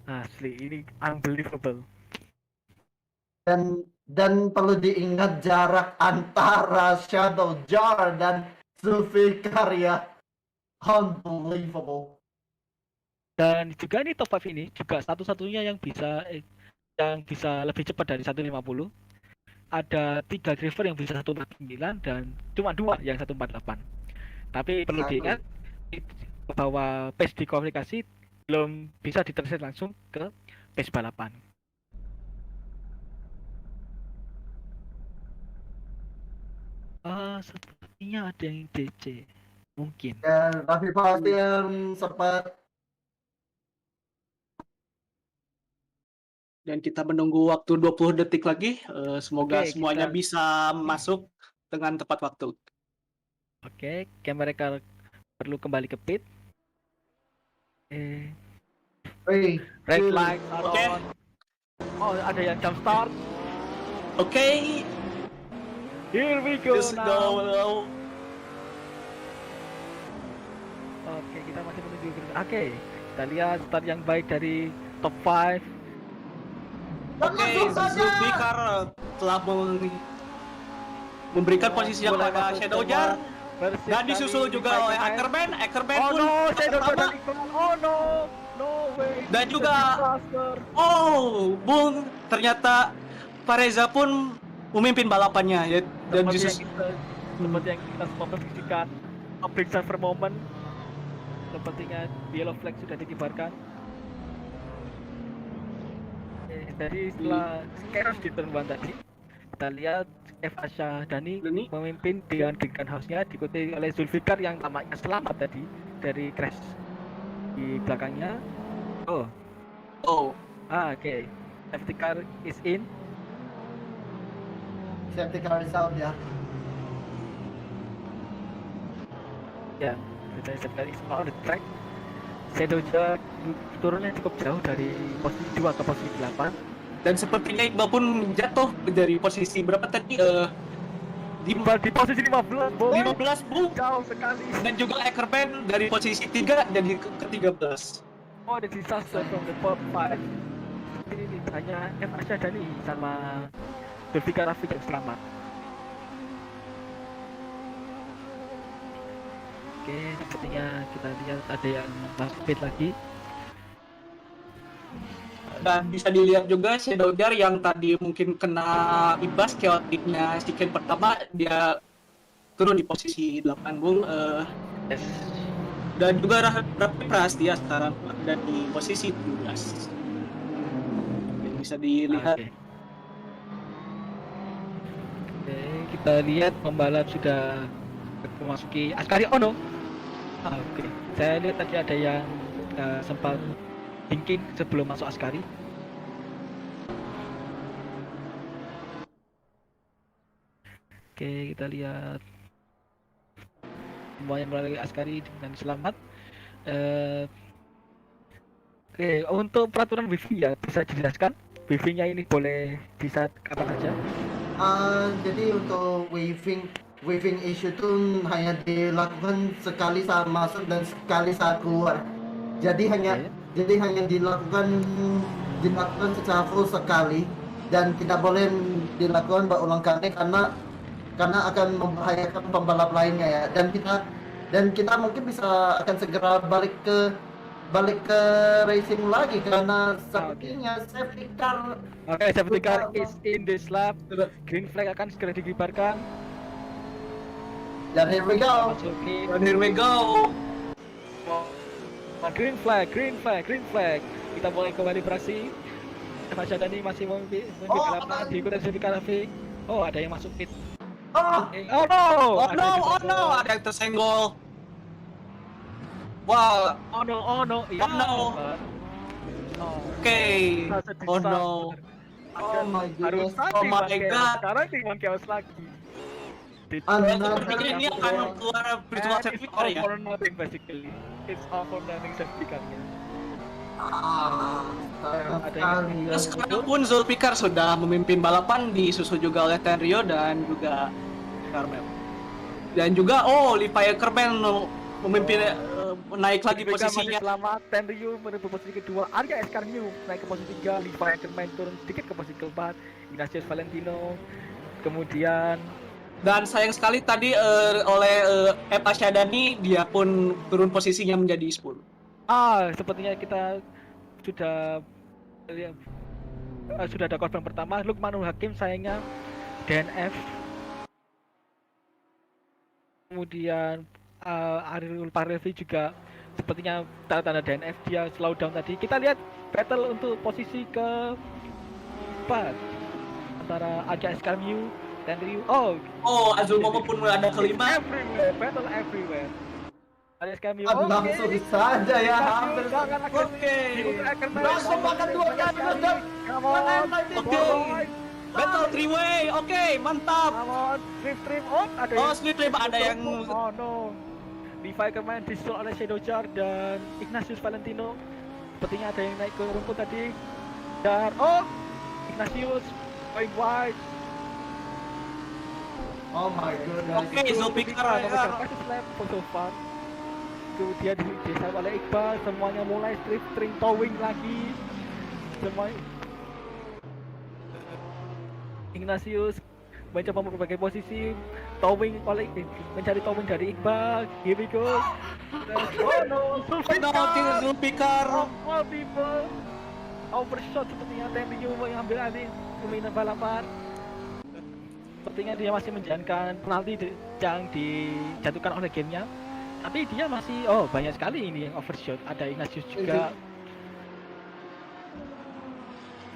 Speaker 1: Asli, ini unbelievable.
Speaker 3: Dan perlu diingat jarak antara Shadow Jar dan Zulfikar ya. Unbelievable.
Speaker 1: Dan juga ini top 5 ini juga satu-satunya yang bisa lebih cepat dari 150. Ada 3 driver yang bisa 149 dan cuma 2 yang 148. Tapi perlu diingat bahwa pace di kualifikasi belum bisa ditranslate langsung ke pace balapan. Sepertinya ada yang DC. Mungkin.
Speaker 3: Dan Raffi Prahastia sempat.
Speaker 2: Dan kita menunggu waktu 20 detik lagi. Semoga
Speaker 1: Oke,
Speaker 2: semuanya
Speaker 1: kita-
Speaker 2: bisa masuk dengan tepat waktu.
Speaker 1: Oke, mereka perlu kembali ke pit.
Speaker 3: Hey,
Speaker 1: Red flag are
Speaker 2: Oke.
Speaker 1: on. Oh, ada yang jump start.
Speaker 2: Oke,
Speaker 1: Here we go
Speaker 2: let's
Speaker 1: now.
Speaker 2: go.
Speaker 1: Oke, kita masih menuju. Oke, kita lihat start yang baik dari top 5.
Speaker 2: Oke, Zulfikar telah memberikan posisi yang
Speaker 1: Mulai
Speaker 2: pada
Speaker 1: masuk
Speaker 2: Shadow
Speaker 1: semua.
Speaker 2: Jar.
Speaker 1: Versi
Speaker 2: Dan
Speaker 1: dari
Speaker 2: disusul juga
Speaker 1: Levi
Speaker 2: oleh
Speaker 1: Ackerman.
Speaker 2: Ackerman
Speaker 1: Oh
Speaker 2: pun
Speaker 1: no, Shadow Jar
Speaker 2: pertama.
Speaker 1: dan Iqbal. Oh no, no way.
Speaker 2: Dan
Speaker 1: It's
Speaker 2: juga-
Speaker 1: a disaster.
Speaker 2: Oh, Bung, ternyata Pareza pun memimpin balapannya ya. Dan
Speaker 1: Seperti yang kita semua prediksikan, public server moment. Sepertinya yellow flag sudah dikibarkan. Jadi setelah chaos di turn 1 tadi, kita lihat F. Asyadani
Speaker 2: Dani.
Speaker 1: memimpin dengan house-nya, diikuti oleh Zulfikar yang tampaknya selamat tadi dari crash di belakangnya. Oh, oke. Safety car is in.
Speaker 3: safety car is out ya.
Speaker 1: Ya, kita safety car is on the track. Shadow Jar turunnya cukup jauh dari posisi 2 ke posisi 8.
Speaker 2: Dan sepertinya Iqbal pun jatuh dari posisi berapa tadi? Di
Speaker 1: Di posisi 15, Bung.
Speaker 2: 15, Bung.
Speaker 1: Jauh sekali.
Speaker 2: Dan juga Ackerman dari posisi 3 jadi ke 13.
Speaker 1: Oh, the disaster from the top 5. Ini hanya F. Asyadani sama Zulfikar Rafiq yang selamat. Oke, sepertinya kita lihat ada yang masuk pit lagi.
Speaker 2: Dan bisa dilihat juga Shadow Jar yang tadi mungkin kena ibas chaoticnya chicken pertama, dia turun di posisi 8, Bung.
Speaker 1: Yes.
Speaker 2: Dan juga Raffi Prahastia sekarang ada di posisi 17. Bisa dilihat.
Speaker 1: Oke, kita lihat pembalap sudah memasuki Askari Ono. Oke, saya lihat tadi ada yang sempat thinking sebelum masuk Askari. Oke, kita lihat semuanya melalui Askari dengan selamat. Oke, untuk peraturan wifi ya bisa dijelaskan? Wifi-nya ini boleh di saat kapan saja?
Speaker 3: Jadi untuk waving issue itu hanya dilakukan sekali saat masuk dan sekali saat keluar. Jadi hanya dilakukan secara full sekali dan tidak boleh dilakukan berulang kali karena akan membahayakan pembalap lainnya ya, dan kita mungkin bisa akan segera balik ke racing lagi karena sepertinya safety car.
Speaker 1: Oke, safety car is in this lap. Green flag akan segera dikibarkan.
Speaker 3: Dan here we go.
Speaker 1: Masuki.
Speaker 2: And here we go.
Speaker 1: Green flag, green flag, green flag. Kita mulai kembali beraksi. Mas Syadani masih memimpin balapan, diikuti safety car Rafiq. Oh, ada yang masuk pit.
Speaker 3: Oh,
Speaker 1: Oh no!
Speaker 2: Oh
Speaker 1: Ada
Speaker 2: no,
Speaker 1: yang
Speaker 2: oh no,
Speaker 1: disenggol.
Speaker 2: ada yang tersenggol. Wow,
Speaker 1: Oh no, oh no. Iya.
Speaker 2: Oh no.
Speaker 1: Oh.
Speaker 2: oke.
Speaker 1: Rasa
Speaker 2: Oh no.
Speaker 3: oh my
Speaker 1: Harus
Speaker 3: goodness.
Speaker 2: Oh my God.
Speaker 1: Sekarang Timon Chaos lagi.
Speaker 3: Another
Speaker 2: Pikir ini akan keluar virtual safety car ya.
Speaker 1: It's all for nothing basically. It's all for nothing safety car-nya.
Speaker 3: sayang
Speaker 1: Ada
Speaker 3: sekali ya.
Speaker 2: Terus sekarang pun Zulfikar sudah memimpin balapan, disusul juga oleh Tenryo dan juga Carmel. Dan juga Levi Ackerman memimpin naik lagi posisinya.
Speaker 1: Selamat, Tenryu merebut posisi kedua, Arya Escarmiu naik ke posisi 3, Levi Ackerman turun sedikit ke posisi keempat, Ignatius Valentino, kemudian
Speaker 2: Dan sayang sekali tadi oleh Eva Syadani, dia pun turun posisinya menjadi 10.
Speaker 1: sepertinya kita sudah sudah ada korban pertama, Lukmanul Hakim sayangnya DNF. Kemudian Ariel Parlevi juga sepertinya tanda-tanda DNF, dia slow down tadi. Kita lihat battle untuk posisi keempat antara Arya Escarmiu dan Ryu.
Speaker 2: Azul Momo pun ada kelima.
Speaker 1: Everywhere, battle everywhere. Arya Escarmiu.
Speaker 3: Langsung saja ya, hampir
Speaker 2: Oke.
Speaker 3: langsung makan 2 kali.
Speaker 1: Come on.
Speaker 2: Oke. Battle 3-way. Oke, mantap.
Speaker 1: Come on. Trip. Oh, ada yang
Speaker 2: Slip ada yang
Speaker 1: oh no. Levi Ackerman disusul oleh Shadow Jar dan Ignatius Valentino. Sepertinya ada yang naik ke rumput tadi. Dan Ignatius going wide.
Speaker 3: Oh my goodness.
Speaker 2: Oke, Zulfikar ya.
Speaker 1: So far. Kemudian desa oleh Iqbal, semuanya mulai string towing lagi. Semuanya. Ignatius mencoba memperbaiki posisi, mencari towing dari Iqbal. Here we go.
Speaker 2: Zulfikar.
Speaker 1: All people overshot, sepertinya Tenryu yang ambil alih pemilihan balapan. Sepertinya dia masih menjalankan penalti yang dijatuhkan oleh gamenya, tapi dia masih banyak sekali ini yang overshot. Ada Ignatius juga.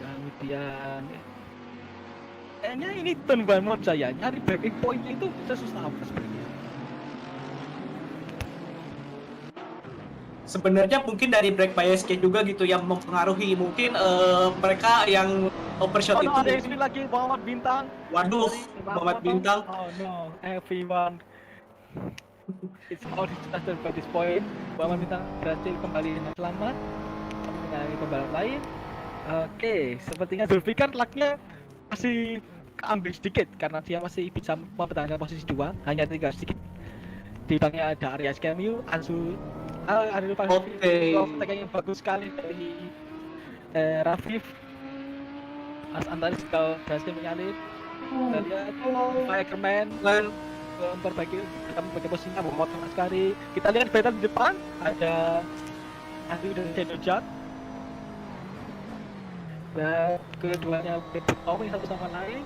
Speaker 1: Kemudian kayaknya ini turn by mode saya nyari breaking point itu susah apa sebenarnya.
Speaker 2: Sebenarnya mungkin dari break bias juga gitu yang mempengaruhi, mungkin mereka yang overshot itu.
Speaker 1: Ada yang speed lagi, Muhammad Bintang.
Speaker 2: Waduh, Muhammad Bintang.
Speaker 1: Oh no, everyone. It's all disaster by this point. Muhammad Bintang berhasil kembali dengan selamat dengan pembalap lain. Oke, sepertinya Zulfikar lucknya masih keambil sedikit karena dia masih bisa mempertahankan posisi 2, hanya tinggal sedikit. Di belakangnya ada Arya Escarmiu, Ariel Parlevi, yang bagus sekali dari Rafif. Antares juga berhasil menyalip. Kita lihat Fireman memperbaiki posisinya, memotong sekali. Kita lihat battle di depan ada Andrew dan Shadow Jar. Dan keduanya bertawing satu sama lain.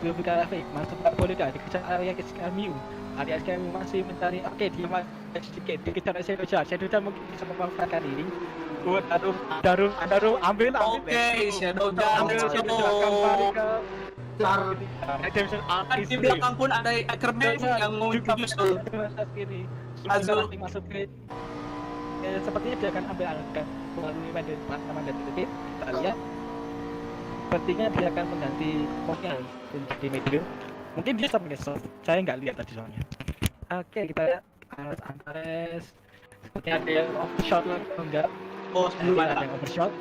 Speaker 1: Belum Rafif masuk ke Polida, dikejar Arya Escarmiu. Arya Escarmiu masih mencari, dia masih sedikit dikejar Shadow Jar mungkin bisa memanfaatkan ini. Darum ambil.
Speaker 2: Oke, Shadow Jar
Speaker 1: kembali ke Redemption Arc.
Speaker 2: Di belakang pun ada Ackerman yang menyusul.
Speaker 1: Azul masuk ke sepertinya dia akan ambil alihkan melalui mandat itu. Kita lihat sepertinya dia akan mengganti pokoknya di medium. Mungkin dia sampai ngesel, saya nggak lihat tadi soalnya. Oke, kita lihat Antares sepertinya ada yang overshot lagi atau enggak.
Speaker 2: Sebelum
Speaker 1: ada yang overshot.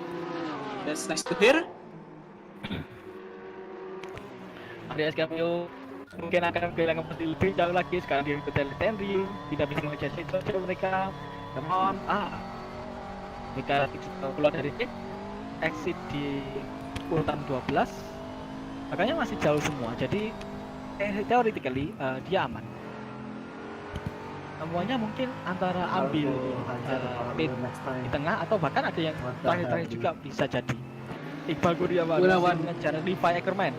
Speaker 2: That's nice to hear.
Speaker 1: Arya Escarmiu mungkin akan kehilangan posisi lebih jauh lagi. Sekarang dia ikut Tenryu, tidak bisa mengejar situasi mereka. Come on, mereka keluar dari pit. exit di urutan 12, makanya masih jauh semua. Jadi theoretically dia aman. Semuanya mungkin antara ambil pit di tengah atau bahkan ada yang terakhir-terakhir juga bisa jadi. Iqbal Kurniawan masih mengejar Levi Ackerman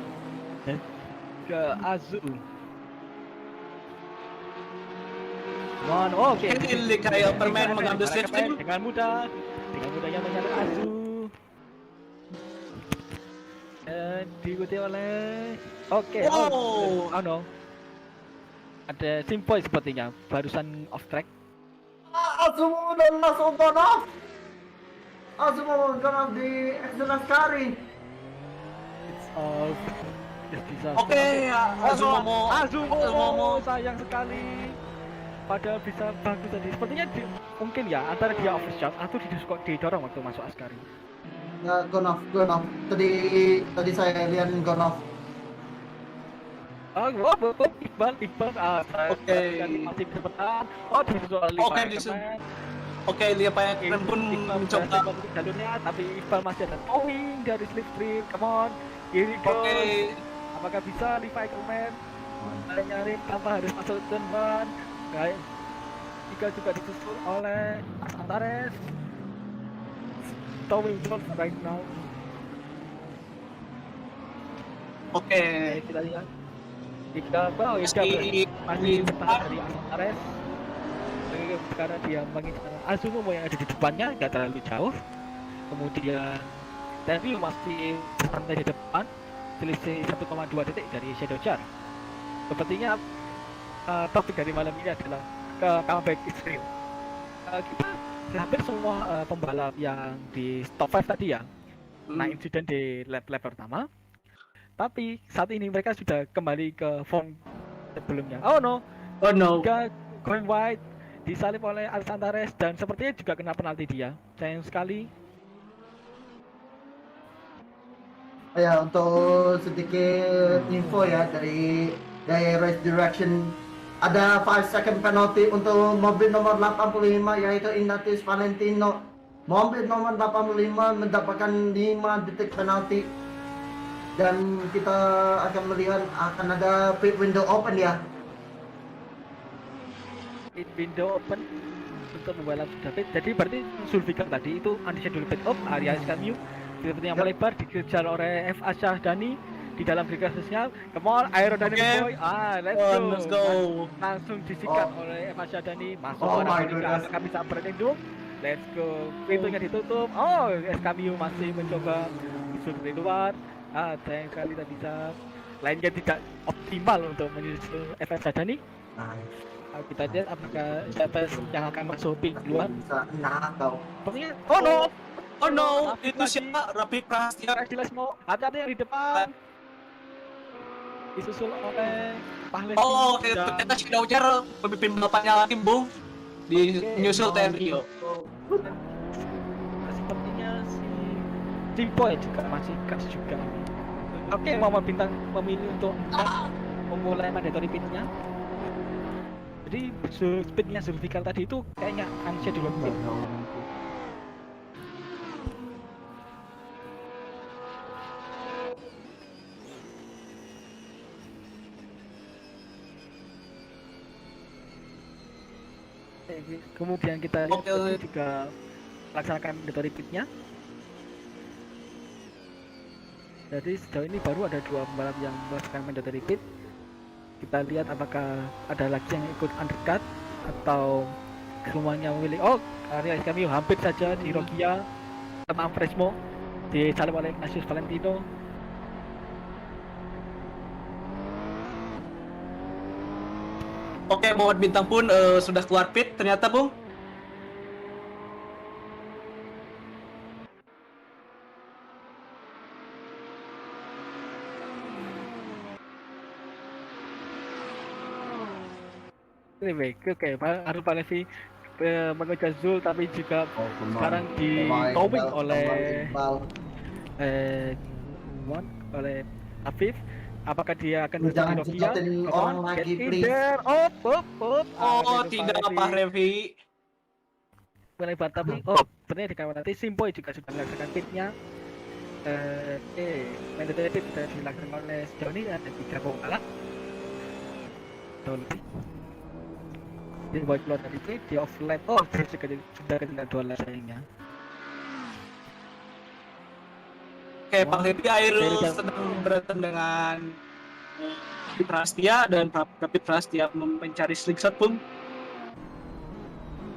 Speaker 1: ke Azu. Oke.
Speaker 2: Levi Ackerman mengambil slipstream
Speaker 1: dengan mudahnya menyerang Azu. Diikuti oleh oh no. Ada Simpoy sepertinya barusan off track.
Speaker 3: Azumo dan langsung off. Azumo gonna di excellent carry.
Speaker 1: It's off.
Speaker 2: Oke, Azumo
Speaker 1: sayang sekali. Padahal bisa bagus tadi. Sepertinya mungkin ya antara dia overshot atau didorong waktu masuk Askari.
Speaker 3: Ya, gone off. Tadi saya lihat gone off.
Speaker 1: Iqbal.
Speaker 2: Oke.
Speaker 1: Masih bertahan.
Speaker 2: Oke, Levi Ackerman pun mencoba
Speaker 1: jalurnya, tapi Iqbal masih ada towing dari slipstream. Come on, here it goes. Apakah bisa Levi Ackerman nyari tanpa harus masuk turn 1? Jika juga disusul oleh Antares. Towing zone right now.
Speaker 2: Oke,
Speaker 1: kita lihat. Jika masih bertahan dari Antares. Karena dia mengincar Azumo yang ada di depannya nggak terlalu jauh. Kemudian Tenryu masih santai di depan, selisih 1,2 detik dari Shadow Jar. Sepertinya topik dari malam ini adalah comeback extreme. Kita hampir semua pembalap yang di top 5 tadi ya, insiden di lap pertama. Tapi saat ini mereka sudah kembali ke form sebelumnya. Oh no, going wide, disalip oleh Alexandares dan sepertinya juga kena penalti dia. Sayang sekali.
Speaker 3: Ya, untuk sedikit info ya dari race direction, ada 5 second penalty untuk mobil nomor 85 yaitu Ignatius Valentino. Mobil nomor 85 mendapatkan 5 detik penalti. Dan kita akan melihat akan ada pit window open ya.
Speaker 1: Pit window open untuk pembalap David. Jadi berarti Zulfikar tadi itu unscheduled pit stop area SKMU seperti yang melebar dikejar oleh F. Asyahdani di dalam berkasnya. Come on, aerodynamic boy. Let's go. Langsung disikat oleh F. Asyahdani. Masuk apakah bisa berlindung? Let's go. Pintunya ditutup. SKMU masih mencoba masuk dari luar. Sayang sekali tak bisa. Lainnya tidak optimal untuk menyusul F. Asyahdani. Kita lihat apakah siapa yang akan masuk pit duluan. Sepertinya oh no,
Speaker 2: itu siapa? Rapi Prasetya.
Speaker 1: Hati-hati yang di depan. Disusul oleh Pahles.
Speaker 2: Ternyata Shadow Jar pemimpin balapannya lagi, Bung. Nyusul Tenryu.
Speaker 1: Sepertinya si Simpoy juga masih gas juga. Oke, Mama Bintang memilih untuk memulai mandatory pitnya. Jadi speednya Zulfikar tadi itu kayaknya unscheduled pit. Kemudian kita lihat juga laksanakan mandatory pitnya. Jadi sejauh ini baru ada 2 pembalap yang melakukan mandatory pit. Kita lihat apakah ada lagi yang ikut undercut atau semuanya memilih. Area SKMU hampir saja di Rogia sama Fresmo disalip oleh Ignatius Valentino.
Speaker 2: Oke, Muhammad Bintang pun sudah keluar pit ternyata, Bung.
Speaker 1: Anyway, oke, Arul Palevi mengejar Zul tapi juga sekarang di towing oleh Afif. Apakah dia akan
Speaker 3: jangan cekatin orang lagi, please.
Speaker 2: Tidak apa Revi.
Speaker 1: Melebar tapi ternyata dikawal nanti Simpoy juga sudah melaksanakan pitnya. Oke, mandatory pit sudah dilakukan oleh sejauh ini ada 3 pembalap. Betul lebih. Dia bawa keluar dari pit, dia off lap. Oh, dia sudah ketinggalan 2 lap sayangnya.
Speaker 2: Oke, Pak Levi Airul
Speaker 1: Dari-
Speaker 2: sedang berantem dengan Rapid Prastia dan Rapid Prastia mencari slingshot pun.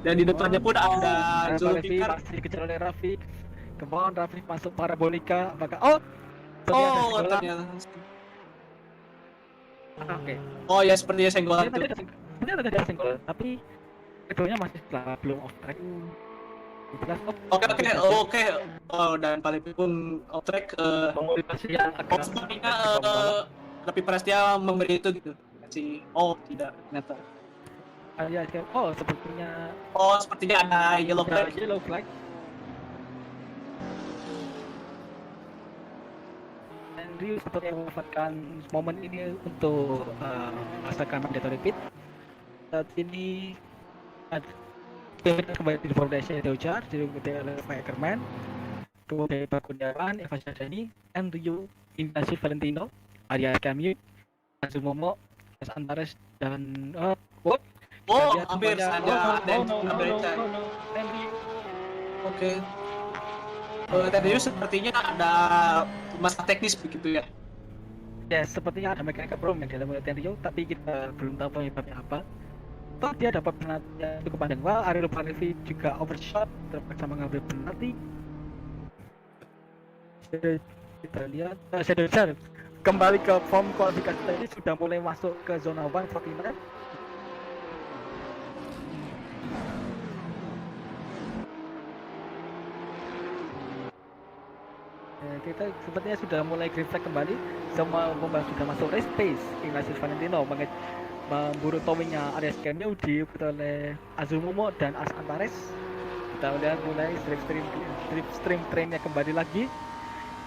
Speaker 2: Dan di depannya pun ada
Speaker 1: Pak Levi
Speaker 2: Zulfikar.
Speaker 1: masih dikejar oleh Rafiq. Kemauan Rafiq masuk parabolika. Apakah ternyata ada
Speaker 2: Oh,
Speaker 1: senggolan.
Speaker 2: ternyata.
Speaker 1: Oke.
Speaker 2: Oh ya, sepertinya senggolan tuh.
Speaker 1: Ternyata ada senggol, tapi keduanya masih belum off track. Jelas
Speaker 2: Oke. Oh, dan Pak Levi pun off track.
Speaker 1: Komunikasi yang agak
Speaker 2: Sepertinya Rapid Prastia memberi itu gitu. Oh, tidak ternyata.
Speaker 1: ya, sepertinya
Speaker 2: Oh, sepertinya ada yellow flag.
Speaker 1: yellow flag. Dan Ryu sepertinya memanfaatkan momen ini untuk merasakan mandatory pit. Saat ini ada kembali di Foundation Dojar, diikuti oleh Fireman, kemudian Pak Kurniawan, Eva Sadani, and Ryu Ignacio Valentino, Arya Kamyu, Azumomo, S. Antares, dan
Speaker 2: Oh,
Speaker 1: kita lihat
Speaker 2: hampir
Speaker 1: semuanya-
Speaker 2: ada yang Andreca.
Speaker 1: and Ryu.
Speaker 2: Oke. Tadi sepertinya ada masalah teknis begitu ya.
Speaker 1: Ya, sepertinya ada mechanical problem yang dialami oleh Tenryu, tapi kita belum tahu penyebabnya apa. Toh dia dapat penalti yang cukup panjang. Wah, Ariel Palevi juga overshot, terpaksa mengambil penalti. Kita lihat, Shadow Jar kembali ke form kualifikasi tadi, sudah mulai masuk ke zona 149. Kita sepertinya sudah mulai green flag kembali. Semua pembalap sudah masuk race pace. Ignatius Valentino memburu towingnya Arias Cameo diikuti oleh Azumomo dan As Antares. Kita lihat mulai slipstream trainnya kembali lagi.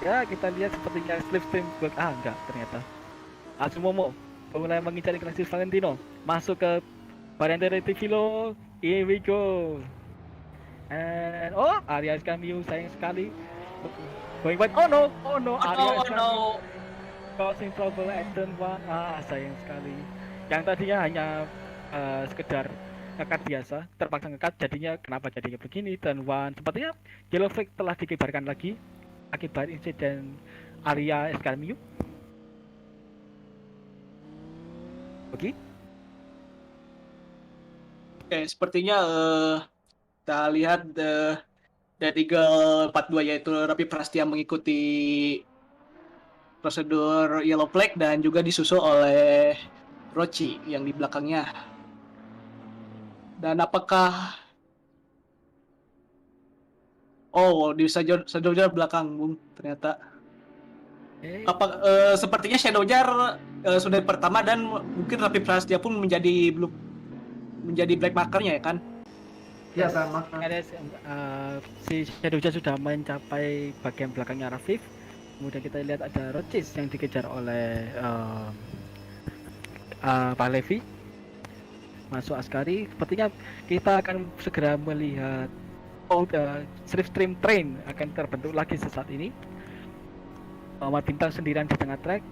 Speaker 1: Ya, kita lihat sepertinya slipstream enggak ternyata. Azumomo mulai mengincar Ignatius Valentino, masuk ke variante Reticilo. Here we go. And Arias Cameo sayang sekali. Going back. Oh no, Arias Cameo causing trouble at turn 1. Sayang sekali. Yang tadinya hanya sekedar ngekat biasa, terpaksa ngekat, jadinya kenapa jadinya begini. Dan sepertinya yellow flag telah dikibarkan lagi akibat insiden Arya Escalmiu. Oke.
Speaker 2: Oke, sepertinya kita lihat dari Eagle 42 yaitu Rapid Prastia mengikuti prosedur yellow flag dan juga disusul oleh Rochi yang di belakangnya. Dan apakah di Shadow Jar belakang, Bung, ternyata. Sepertinya Shadow Jar sudah pertama dan mungkin Rapid Prastia pun menjadi black markernya ya kan?
Speaker 3: Ya, Pak.
Speaker 1: Si Shadow Jar sudah mencapai bagian belakangnya Rafif. Kemudian kita lihat ada Roches yang dikejar oleh Pak Levi. Masuk Askari. Sepertinya kita akan segera melihat slipstream train akan terbentuk lagi sesaat ini. Muhammad Bintang sendirian di tengah trek.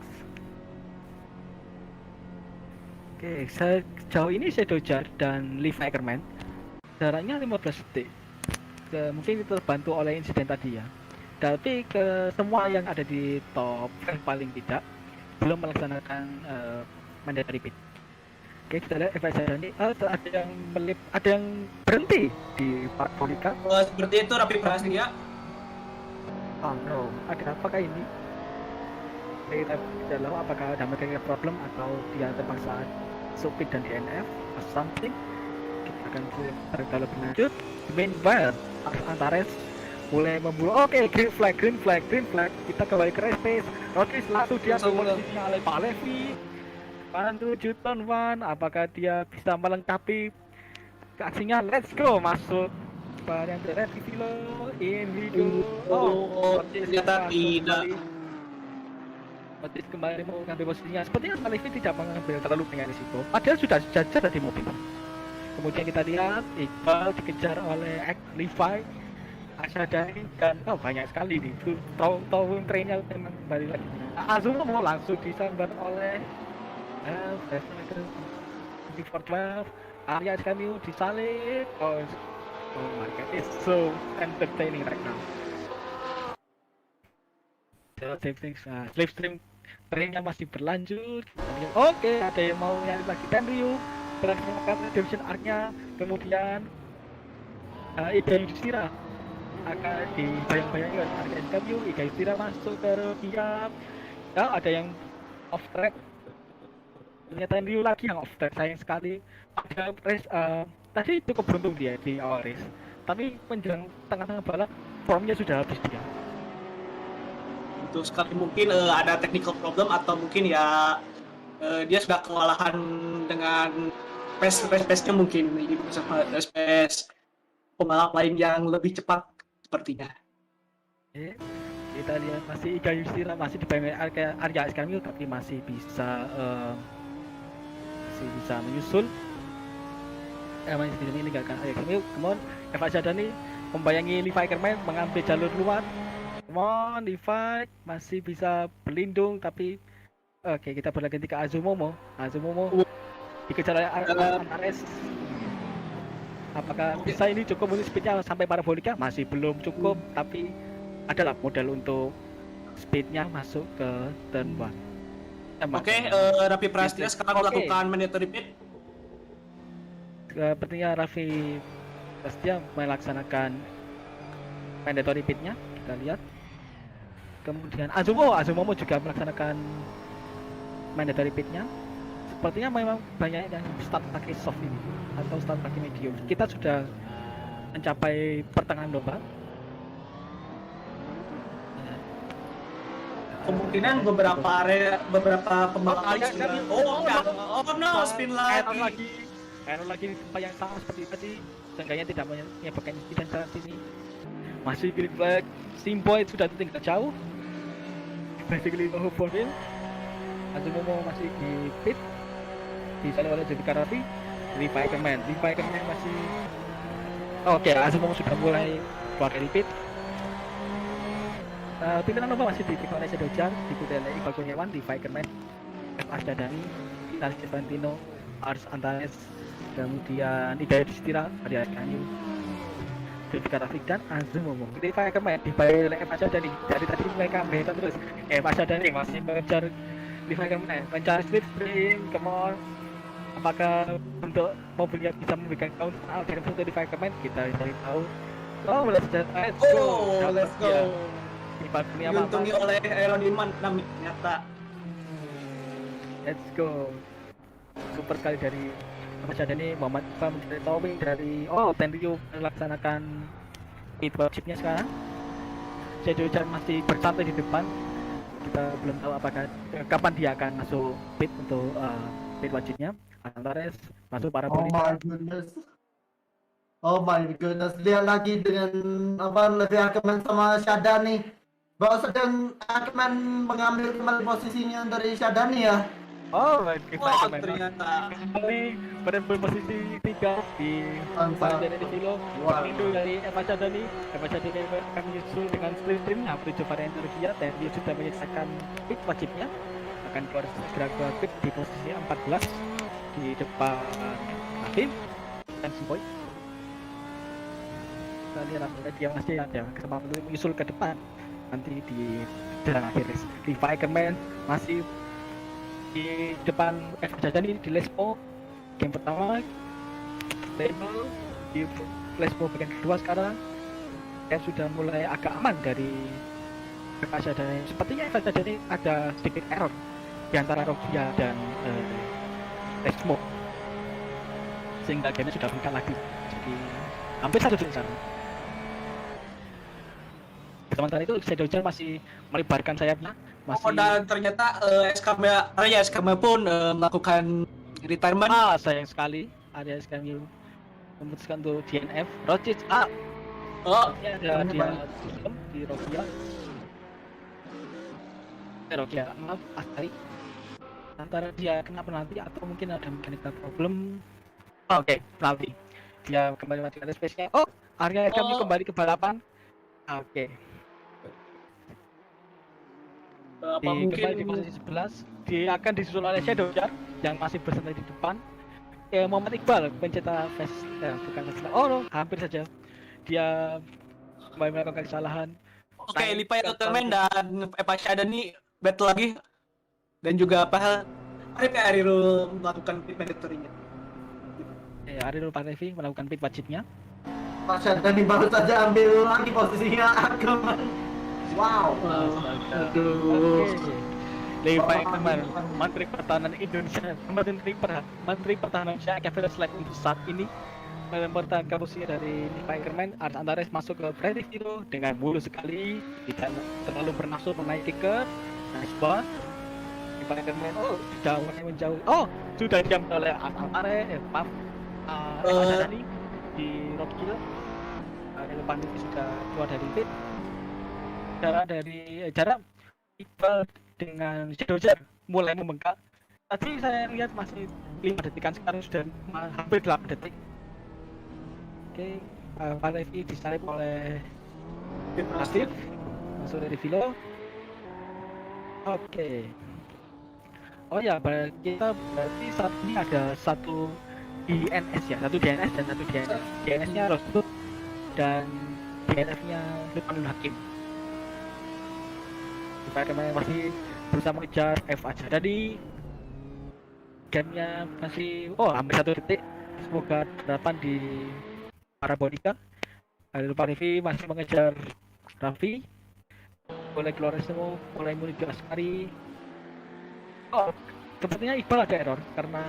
Speaker 1: Oke, sejauh ini Shadow Jar dan Lee Fakerman jaraknya 15 detik. Mungkin itu terbantu oleh insiden tadi ya. Tapi ke semua yang ada di top paling tidak belum melaksanakan mandatory pit. Oke, kita lihat ini ada yang berhenti di Parabolika.
Speaker 2: Seperti itu Rapid Prastia.
Speaker 1: Oh no, ada apakah ini? Kita tidak tahu apakah ada mechanical problem atau dia terpaksa supit dan DNF atau something. Kita akan lihat kalau berlanjut. Meanwhile, Antares mulai memburu. Oke, green flag. Kita kembali ke race pace. Rodgers langsung dia posisinya oleh Pak Levi. Bantu ton 1, apakah dia bisa melengkapi aksinya? Let's go, masuk varian Red Kilo, in we go.
Speaker 2: Ternyata tidak.
Speaker 1: Otis kembali mau mengambil posisinya. Sepertinya Pak Levi tidak mengambil terlalu banyak risiko. Padahal sudah jajar di mobil. Kemudian kita lihat Iqbal dikejar oleh Levi. Asadani kan banyak sekali nih. Tahu trennya memang kembali lagi. Azuma mau langsung disambar oleh Before 12 Arya Cameo disalib. Oh my god, it's so entertaining right now. Slave stream trennya masih berlanjut. Oke, ada yang mau nyari lagi Tenryu berdasarkan redemption arc-nya. Kemudian Ida Yudhishthira akan dibayang-bayangkan Arya Cameo. Ida Yudhishthira masuk ke Rukia. Ada yang off track. Ternyata Tenryu lagi yang off track, sayang sekali. Ada race, tadi cukup beruntung dia di awal race, tapi menjelang tengah-tengah balap formnya sudah habis dia.
Speaker 2: Itu sekali mungkin ada technical problem atau mungkin ya dia sudah kewalahan dengan pace-nya mungkin bersama pace pembalap lain yang lebih cepat sepertinya.
Speaker 1: Kita lihat masih Ida Yudhishthira masih dibayangkan Arya Cameo, tapi masih bisa menyusul. Masih bisa meninggalkan Arya Cameo. Kemudian Eva Sadani membayangi Levi Kerman mengambil jalur luar. Kemudian Levi masih bisa berlindung, tapi oke, kita berganti ke Azumomo dikejar oleh Antares. Apakah bisa ini cukup untuk speednya sampai parabolika? Masih belum cukup, tapi adalah modal untuk speednya masuk ke turn 1.
Speaker 2: Oke, Raffi Prastia sekarang melakukan mandatory pit.
Speaker 1: Sepertinya Raffi Prastia melaksanakan mandatory pitnya, kita lihat. Kemudian Azumomo juga melaksanakan mandatory pitnya. Sepertinya memang banyak yang start pakai soft ini atau start pakai medium. Kita sudah mencapai pertengahan lomba.
Speaker 2: Kemungkinan beberapa pembalap sudah spin lagi.
Speaker 1: Error lagi di tempat yang sama seperti tadi. Seenggaknya tidak menyebabkan insiden saat ini. Masih green flag. Simboy sudah tinggal jauh. Basically no hope for him. Azumomo masih di pit. Disalib oleh Jessica Raffi. Levi Kerman masih oke, Azumomo sudah mulai keluar dari pit. Pimpinan lomba masih dipimpin oleh Shadow Jar, diikuti oleh Iqbal Kurniawan, Levi Kerman, Asdadani, Vitalis Devantino, Ars Antares, kemudian Ida Yudhishthira, Arya Cameo, Jessica Raffi dan Azumomo. Levi Kerman dibayar oleh Eva Sadani. Dari tadi mereka behetan terus. Eva Sadani masih mengejar Levi Kerman, mencari slipstream, come on. Apakah untuk mobilnya bisa memberikan counter alternatif untuk Levi Kerman? Kita cari tahu. Let's go.
Speaker 2: Diuntungi oleh aerodinamik ternyata.
Speaker 1: Let's go. Super kali dari Mas Sadani. Muhammad Iqbal mencari towing dari Tenryu melaksanakan pit wajibnya sekarang. Shadow Jar masih bersantai di depan. Kita belum tahu apakah kapan dia akan masuk pit untuk pit wajibnya. Antares masuk parabolika.
Speaker 3: Oh my goodness, lihat lagi dengan Levi Ackerman sama Sadani. Bahwa sedang Ackerman mengambil kembali posisinya dari Sadani ya.
Speaker 2: Ternyata
Speaker 1: kembali berada posisi 3 di Panjang di Silo. Itu dari Eva Sadani akan menyusul dengan sprint-sprintnya menuju varian Rukia, dan dia sudah menyelesaikan pit wajibnya, akan segera keluar pit di posisi 14 di depan Raffi dan Simboy. Kita lihat dia masih ada kesempatan untuk menyusul ke depan nanti di jalan akhir race. Levi Kerman masih di depan Eva Sadani di Lespo game pertama, stable di Lespo bagian kedua. Sekarang dia sudah mulai agak aman dari Eva Sadani. Sepertinya Eva Sadani ada sedikit error di antara Rukia dan Lespo, sehingga game sudah bukan lagi jadi hampir 1 sekarang. Sementara itu Shadow Jar masih melebarkan sayapnya.
Speaker 2: Dan ternyata Arya Cameo pun melakukan retirement.
Speaker 1: Sayang sekali Arya Cameo memutuskan untuk DNF. Rochich ada dia di Rukia. Maaf, Astari. Antara dia kena penalti atau mungkin ada mechanical problem. Oke, penalti. Dia kembali mati atas space-nya. Arya Cameo kembali ke balapan. Oke.
Speaker 2: Apa
Speaker 1: Kembali di
Speaker 2: mungkin
Speaker 1: posisi 11, dia akan disusul oleh Shadow Jar yang masih bersantai di depan. Muhammad Iqbal pencetak bukan fast oh no, hampir saja dia melakukan kesalahan
Speaker 2: oke
Speaker 1: naik
Speaker 2: Lipai
Speaker 1: ke
Speaker 2: Gentleman
Speaker 1: qualifying.
Speaker 2: dan Epa Shadani battle lagi dan juga apa Ariel melakukan pit mandatory-nya.
Speaker 1: Ariel Parevi melakukan pit wajibnya.
Speaker 3: Pak Syadani baru saja ambil lagi posisinya Ackerman. Wow.
Speaker 1: Astaga.
Speaker 2: Aduh.
Speaker 1: Oke. Levi Ekman, Menteri Pertahanan Indonesia, Menteri Pertahanan Indonesia, Kevin Slack untuk saat ini mempertahankan posisi dari Levi Ekman. Ars Antares masuk ke Freddy Vito dengan mulus sekali, tidak terlalu bernafsu menaiki ke nice ball. Levi Ekman, sudah mulai menjauh. Sudah diambil oleh Ars Antares, Dani di Rock Hill. Levi sudah keluar dari pit. Jarak Iqbal dengan Shadow Jar mulai membengkak. Tadi saya lihat masih 5 detikan, sekarang sudah hampir 8 detik. Oke, Parevi disalip oleh Nasir, masuk dari Vilo. Oke. Oh ya, kita berarti saat ini ada satu DNS ya, satu DNS dan satu DNF. DNS-nya Rosbud dan DNF-nya Lukmanul Hakim. Kemarin masih berusaha mengejar F aja. Jadi gamenya masih hampir 1 detik. Semoga harapan di Parabonika. Lalu Parevi masih mengejar Raffi. Mulai keluar semua, mulai menuju Askari. Sepertinya Iqbal ada error karena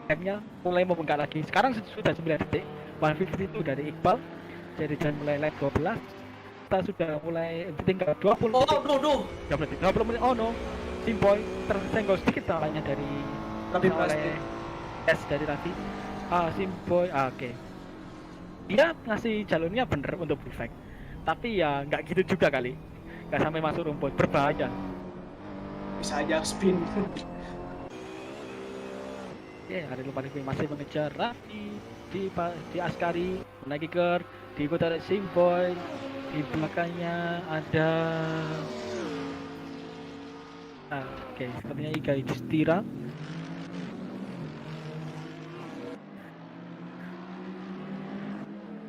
Speaker 1: gamenya mulai membengkak lagi. Sekarang sudah 9 detik. 150 itu dari Iqbal. Jadi jangan mulai lap 12. Kita sudah mulai tinggal 20 detik. 20 menit. Oh no. Simboy tersenggol sedikit salahnya dari
Speaker 2: Raffi
Speaker 1: oleh dari Raffi. Simboy. Oke. Dia ngasih jalurnya bener untuk prefect. Tapi ya nggak gitu juga kali. Nggak sampai masuk rumput, berbahaya.
Speaker 2: Bisa aja spin.
Speaker 1: Ariel Parevi masih mengejar Raffi di Askari, menaiki ke diikuti oleh Simboy. Di belakangnya ada sepertinya Iga Yudhistira.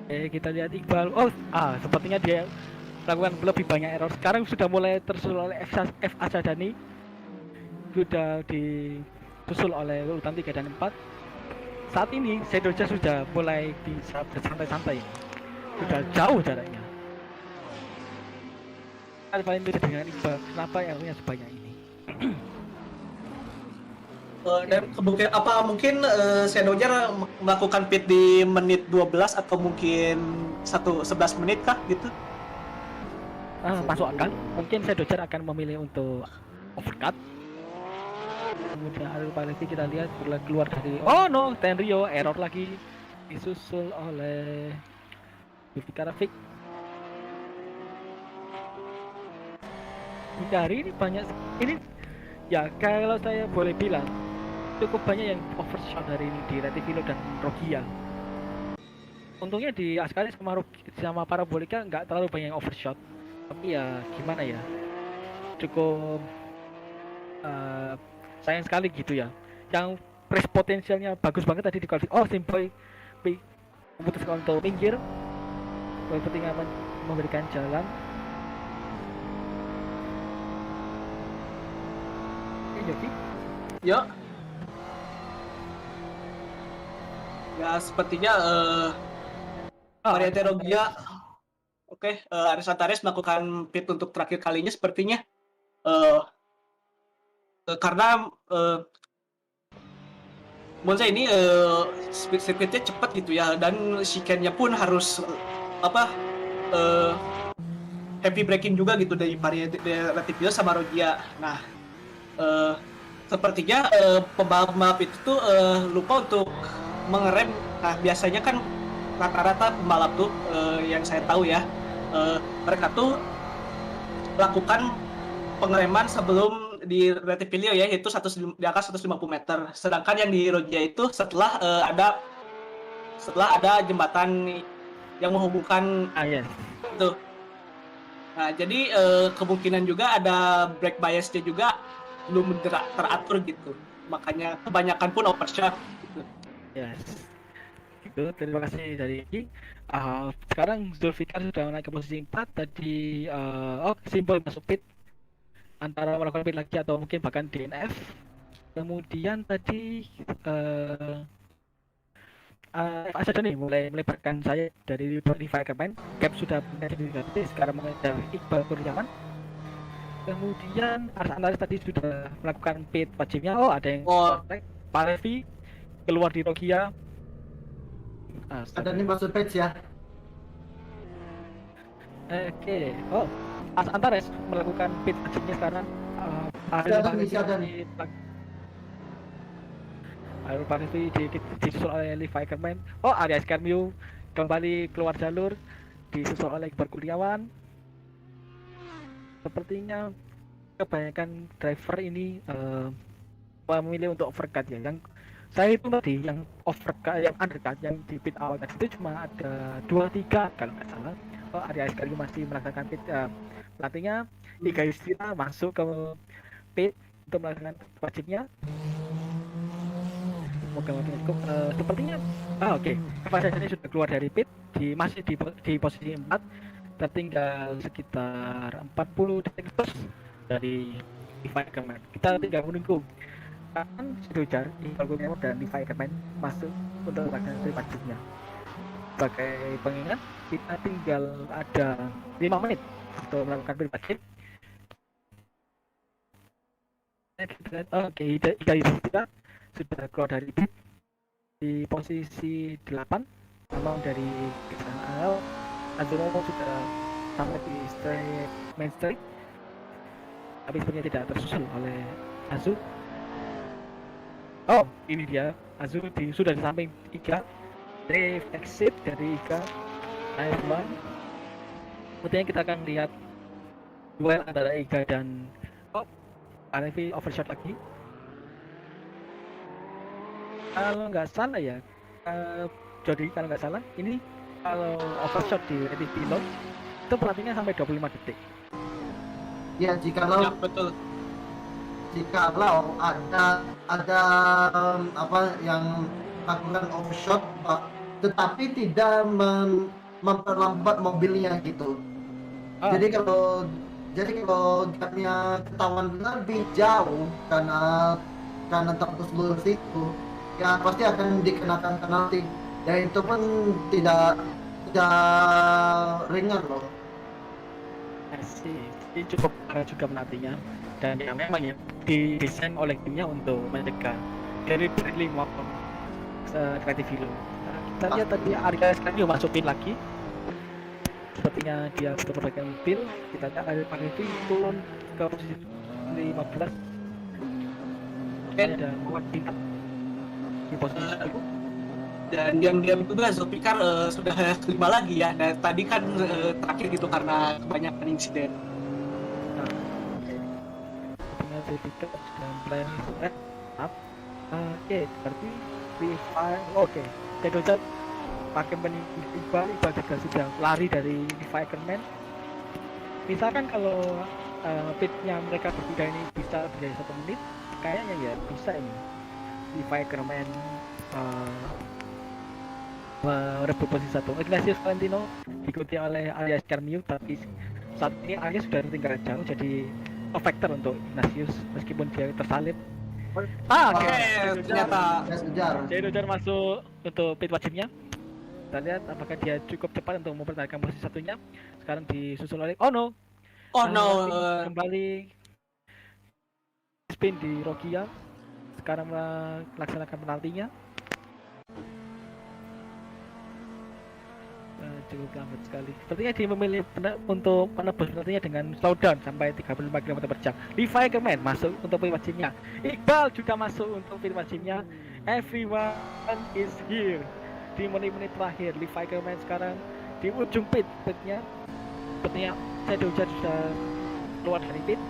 Speaker 1: Kita lihat Iqbal. Sepertinya dia lakukan lebih banyak error. Sekarang sudah mulai tersusul oleh F Asadani. Sudah disusul oleh urutan 3 dan 4. Saat ini Sedoja sudah mulai bisa bersantai-santai. Sudah jauh jaraknya. Paling beda dengan Iqbal, kenapa errornya sebanyak ini?
Speaker 2: Dan mungkin Senojar melakukan pit di menit 12 atau mungkin 11 menit kah gitu?
Speaker 1: Masuk akal. Mungkin Sedojar akan memilih untuk overcut. Kemudian Ariel Parevi kita lihat keluar dari Tenryo error lagi, disusul oleh Yuvika Rafiq. Hari ini banyak ini ya, kalau saya boleh bilang cukup banyak yang overshot hari ini di Retivilo dan Rogia. Untungnya di Askari sama Parabolika nggak terlalu banyak yang overshot, tapi ya gimana ya, cukup sayang sekali gitu ya. Yang race potensialnya bagus banget tadi di kualifikasi. Simboy memutuskan untuk minggir, berpentingan memberikan jalan.
Speaker 2: Ya. Ya sepertinya Mariette Rogia. Oke, Aris Antares melakukan pit untuk terakhir kalinya sepertinya. Karena Monza ini speed circuitnya cepat gitu ya, dan chicane-nya pun harus heavy braking juga gitu dari Retivilo sama Rogia. Nah, sepertinya pembalap itu tuh lupa untuk mengerem. Nah, biasanya kan rata-rata pembalap tuh yang saya tahu ya, mereka tuh lakukan pengereman sebelum di Retivilo ya, yaitu di angka 150 meter. Sedangkan yang di Rogia itu setelah ada jembatan yang menghubungkan
Speaker 1: yes.
Speaker 2: itu. Nah, jadi kemungkinan juga ada brake biasnya juga belum teratur gitu. Makanya kebanyakan pun overshot gitu.
Speaker 1: Yes. Itu terima kasih dari Iki. Sekarang Zulfikar sudah naik ke posisi 4 tadi. Simbol masuk pit antara melakukan pit lagi atau mungkin bahkan DNF. Kemudian tadi Asad nih mulai melebarkan saya dari Fireman. Gap sudah menjadi negatif, sekarang mengejar Iqbal Kurniawan. Kemudian Ars Antares tadi sudah melakukan pit wajibnya. Oh, ada yang kontak. Pak Levi keluar di Nokia.
Speaker 3: Ada nih masuk page ya.
Speaker 1: Oke. Oh, Ars Antares melakukan pit wajibnya sekarang.
Speaker 3: Ada nih.
Speaker 1: Pak Levi disusul oleh Levi Kerman. Oh, Arias Carmio kembali keluar jalur disusul oleh Iqbal Kurniawan. Sepertinya kebanyakan driver ini memilih untuk overcut ya. Yang saya itu tadi yang overcut, yang undercut, yang di pit awal tadi itu cuma ada 2-3 kalau nggak salah. Oh, Arias Carmio masih melaksanakan pit. Pelatihnya Iga Yustina masuk ke pit untuk melaksanakan wajibnya. Moga-moga cukup. Sepertinya oke. Kepada ini sudah keluar dari pit, masih di posisi 4, tertinggal sekitar 40 detik terus dari Levi Kerman. Kita tinggal menunggu kapan Sidojar, Iqbal Kurniawan dan Levi Kerman masuk untuk melakukan pit wajibnya. Sebagai pengingat, kita tinggal ada 5 menit untuk melakukan pit wajib. Oke, kita sudah keluar dari pit di posisi 8, memang dari kesan Azumo sudah sampai di main straight, tapi sebenarnya tidak tersusul oleh Azu. Oh, ini dia Azu sudah di samping Iga. Drive exit dari Iga. Nice one. Kemudian kita akan lihat duel antara Iga dan Alevi overshot lagi. Kalau nggak salah ya, jadi kalau nggak salah ini kalau overshot di rating pilot itu pelatihnya sampai 25 detik.
Speaker 3: Ya, jikalau
Speaker 2: betul.
Speaker 3: Jikalau ada apa yang lakukan overshot tetapi tidak memperlambat mobilnya gitu. Jadi kalau gapnya ketahuan lebih jauh karena terputus lurus itu, ya pasti akan dikenakan penalti, dan itu pun tidak ringan loh.
Speaker 1: Ini cukup parah juga penaltinya, dan yang memang ya didesain oleh timnya untuk mencegah dari Bradley maupun kreatif Hilo. Kita lihat tadi Arias Carmio masuk pin lagi, sepertinya dia sudah perbaikan pin. Kita lihat Arias Carmio turun ke posisi 15 dan tingkat di posisi 1.
Speaker 2: Dan diam-diam juga Zulfikar sudah 5 lagi ya. Dan tadi kan terakhir gitu karena kebanyakan insiden.
Speaker 1: Sepertinya Zulfikar sudah mulai up. Oke, berarti oke. Sedojar pakai Iqbal juga sudah lari dari Levi Kerman. Misalkan kalau pitnya mereka berbeda ini bisa berjaya 1 menit, kayaknya ya bisa ini Levi Kerman merebut posisi 1. Ignatius Valentino diikuti oleh Arias Carmio, tapi saat ini Arias sudah tertinggal jauh, jadi factor untuk Ignatius meskipun dia tersalip.
Speaker 2: Ternyata
Speaker 1: Sedojar masuk untuk pit wajibnya. Kita lihat apakah dia cukup cepat untuk mempertahankan posisi 1-nya. Sekarang disusul oleh kembali spin di Rokia. Sekarang melaksanakan penaltinya. Cukup lambat sekali. Sepertinya dia memilih untuk menebus penaltinya dengan slowdown sampai 35 km/jam. Levi Kerman masuk untuk pit wajibnya. Iqbal juga masuk untuk pit wajibnya. Everyone is here. Di menit-menit terakhir, Levi Kerman sekarang di ujung pitnya. Sepertinya Sedojar sudah keluar dari pit.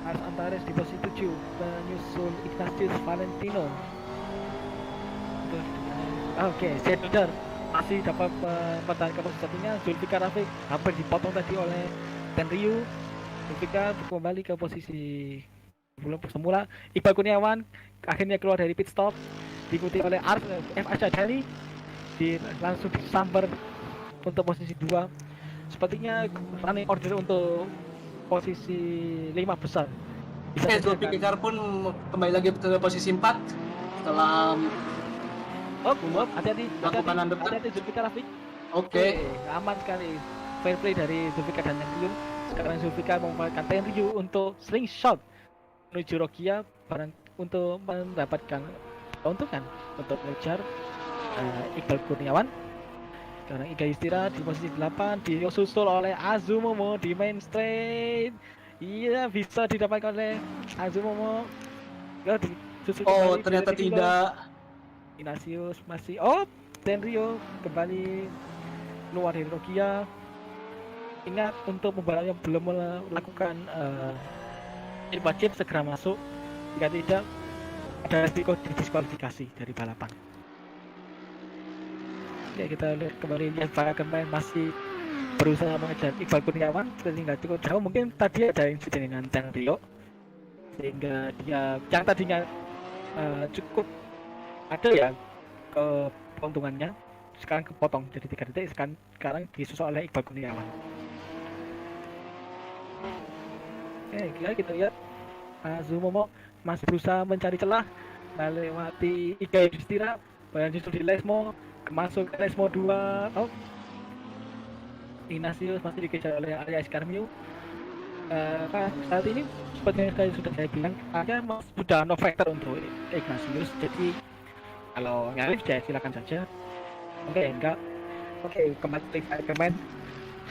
Speaker 1: Ars Antares di posisi 7 menyusul Ignatius Valentino. Oke, Sedojar masih dapat mempertahankan posisi satunya. Zulfikar Rafiq hampir dipotong tadi oleh Tenryu. Zulfikar kembali ke posisi belum semula. Iqbal Kurniawan akhirnya keluar dari pit stop, diikuti oleh F. Arsyadani, langsung disambar untuk posisi 2. Sepertinya running order untuk posisi 5 besar.
Speaker 2: Zulfikar pun kembali lagi ke posisi 4 setelah
Speaker 1: hati-hati Zulfikar Rafiq.
Speaker 2: Oke.
Speaker 1: Aman sekali, fair play dari Zulfikar dan Tenryu. Sekarang Zulfikar memanfaatkan Tenryu untuk slingshot menuju Rokia untuk mendapatkan keuntungan untuk mengejar Iqbal Kurniawan. Sekarang Iga istirahat di posisi 8, disusul oleh Azumomo di main straight. Iya, bisa didapatkan oleh Azumomo.
Speaker 2: Ternyata tidak.
Speaker 1: Ignatius masih Tenryu kembali keluar dari Rokia. Ingat, untuk pembalap yang belum melakukan wajib segera masuk, jika tidak ada risiko didiskualifikasi dari balapan. Oke, kita lihat kembali para pemain masih berusaha mengejar Iqbal Kurniawan, sehingga cukup jauh. Mungkin tadi ada insiden dengan Tenryu sehingga dia yang tadinya cukup ada ya keuntungannya, sekarang kepotong jadi 3 detik. Sekarang disusul oleh Iqbal Kurniawan. Oke, kita lihat Azumomo masih berusaha mencari celah melewati Iga Yudhistira, dan justru di Lesmo masuk ke Lesmo 2. Ignatius masih dikejar oleh Arya Escarmio. Saat ini seperti yang sudah saya bilang, sudah no factor untuk Ignatius, jadi kalau nyari ya silakan saja. Enggak. Kembali Fireman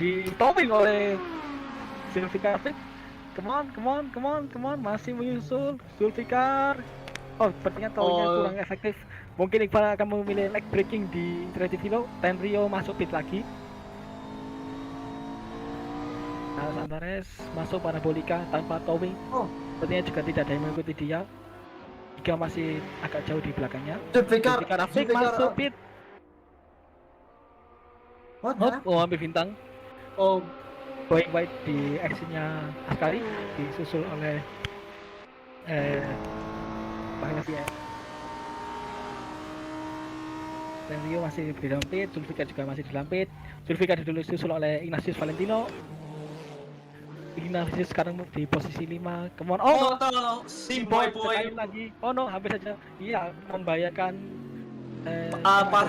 Speaker 1: ditoping oleh Zulfikar Rafiq. Come on, masih menyusul Zulfikar. Sepertinya tolnya kurang efektif. Mungkin Iqbal akan memilih leg breaking di Tretivilo. Tenryu masuk pit lagi. Santares masuk parabolika tanpa towing. Sepertinya juga tidak ada yang mengikuti dia. Iga masih agak jauh di belakangnya. Zulfikar Rafiq masuk pit. Ambil bintang. Going wide di actionnya Askari, disusul oleh Bahaya. Tenryu masih di dalam pit, Zulfikar juga masih di dalam pit. Zulfikar disusul oleh Ignatius Valentino. Ignatius sekarang di posisi 5. Come on.
Speaker 2: Si boy
Speaker 1: lagi. Hampir saja. Iya, membahayakan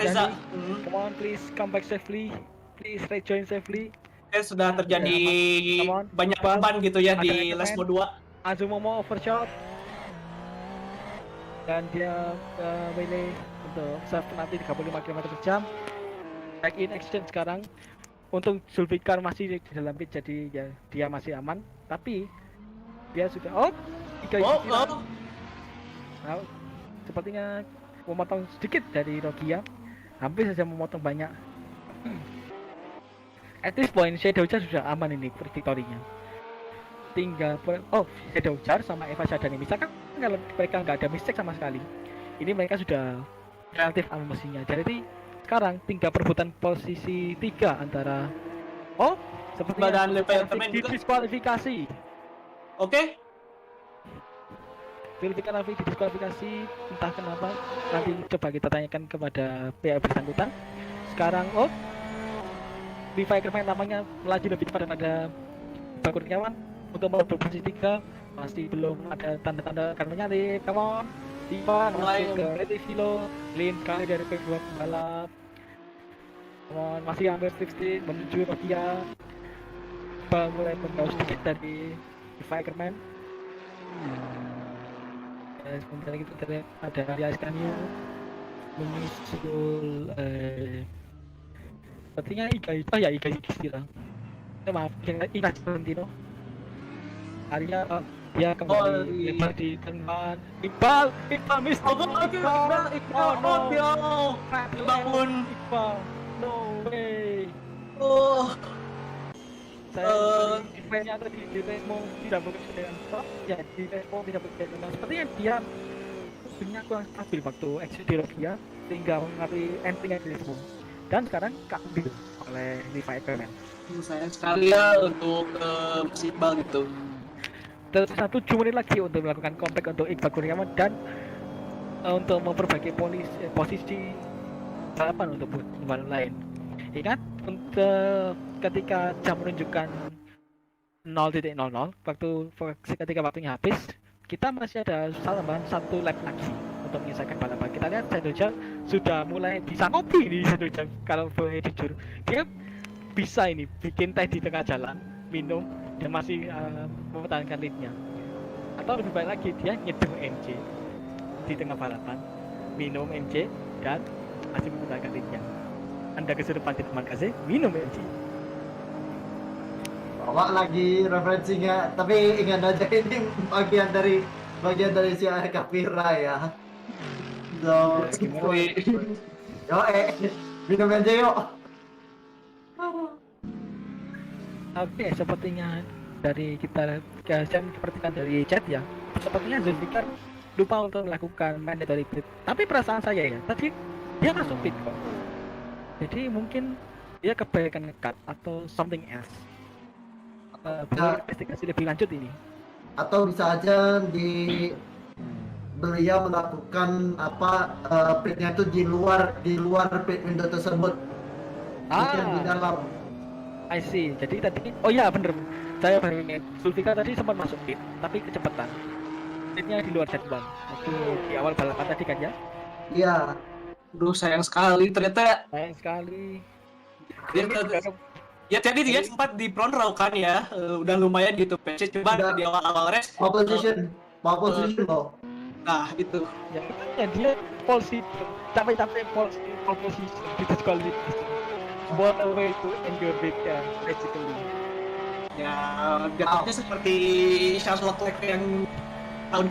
Speaker 2: Reza.
Speaker 1: Come on, please come back safely. Please rejoin safely.
Speaker 2: Sudah terjadi banyak korban gitu ya di Lesmo 2.
Speaker 1: Azumomo overshot dan dia melee untuk serve nanti 35 km/jam. Back in action sekarang. Untung Zulfikar masih di dalam pit, jadi ya dia masih aman, tapi dia sudah sepertinya memotong sedikit dari Rokia, hampir saja memotong banyak. At this point Shadow Jar sudah aman ini victory-nya. Tinggal Shadow Jar sama Eva Shadani. Misalkan kalau mereka nggak ada mistake sama sekali, ini mereka sudah relatif aman mesinnya. Jadi sekarang tinggal perebutan posisi 3 antara sepertinya didiskualifikasi. Zulfikar Rafiq didiskualifikasi, entah kenapa. Nanti coba kita tanyakan kepada pihak bersangkutan. Sekarang di Fireman namanya melaju lebih cepat daripada Iqbal Kurniawan untuk merebut posisi 3. Masih belum ada tanda-tanda akan menyalip. Come on, Ivan masuk ke Retivilo, Lin kali dari kedua pembalap. Come on, masih hampir 60 menuju Rokia. Mulai menjauh sedikit dari Fireman. Sebentar lagi kita lihat ada Arya Escanio menyusul sepertinya Iga Yudhistira. Maaf, Ignatius Valentino. Arya dia kembali lebar di tengah. Iqbal miss.
Speaker 2: Bangun.
Speaker 1: Iqbal, no way. Defense-nya tadi di Resmo tidak bekerja dengan stop. Ya, di Resmo tidak bekerja dengan. Sepertinya dia kurang stabil waktu exit di Rokia, sehingga mengalami entry-nya di Resmo. dan sekarang diambil oleh Levi Ackerman.
Speaker 2: Sayang sekali ya untuk Mas Iqbal gitu.
Speaker 1: Tersisa 7 menit lagi untuk melakukan comeback untuk Iqbal Kurniawan dan untuk memperbaiki posisi balapan untuk pembalap lain. Ingat untuk ketika jam menunjukkan 0.00 ketika waktunya habis, kita masih ada tambahan 1 lap lagi untuk menyelesaikan balapan. Kita lihat Sendoja sudah mulai bisa ngopi di Sendoja. Kalau boleh jujur, dia bisa ini bikin teh di tengah jalan, minum dan masih mempertahankan leadnya. Atau lebih baik lagi dia nyeduh MC di tengah balapan, minum MC dan masih mempertahankan leadnya. Anda kesurupan teman kasih, minum MC.
Speaker 3: Bawa lagi referensinya, tapi ingat aja ini bagian dari si Kapira ya. So, yo minum aja yuk.
Speaker 1: Oke, sepertinya dari kita saya perhatikan dari chat ya, sepertinya Zulfikar lupa untuk melakukan mandatory pit. Tapi perasaan saya ya, tadi dia masuk pit kok. Jadi mungkin dia kebanyakan ngekat atau something else. Boleh investigasi lebih lanjut ini.
Speaker 3: Atau bisa aja beliau melakukan pitnya itu di luar pit window tersebut. Bukan di dalam.
Speaker 1: I see. Jadi tadi, oh iya bener. Saya baru ingat. Zulfikar tadi sempat masuk pit, tapi kecepatan. Pitnya di luar jadwal. Waktu di awal balapan tadi kan ya?
Speaker 3: Iya.
Speaker 2: Duh sayang sekali ternyata.
Speaker 1: Sayang sekali.
Speaker 2: Ya tadi dia sempat di front row kan ya, udah lumayan gitu. PC coba
Speaker 3: Udah.
Speaker 2: di awal-awal race.
Speaker 3: Pole position loh.
Speaker 2: Nah itu.
Speaker 1: Ya dia polisi capek-capek pole position di disqualification. What a way to end your big basically.
Speaker 2: Ya jatuhnya seperti Charles Leclerc yang tahun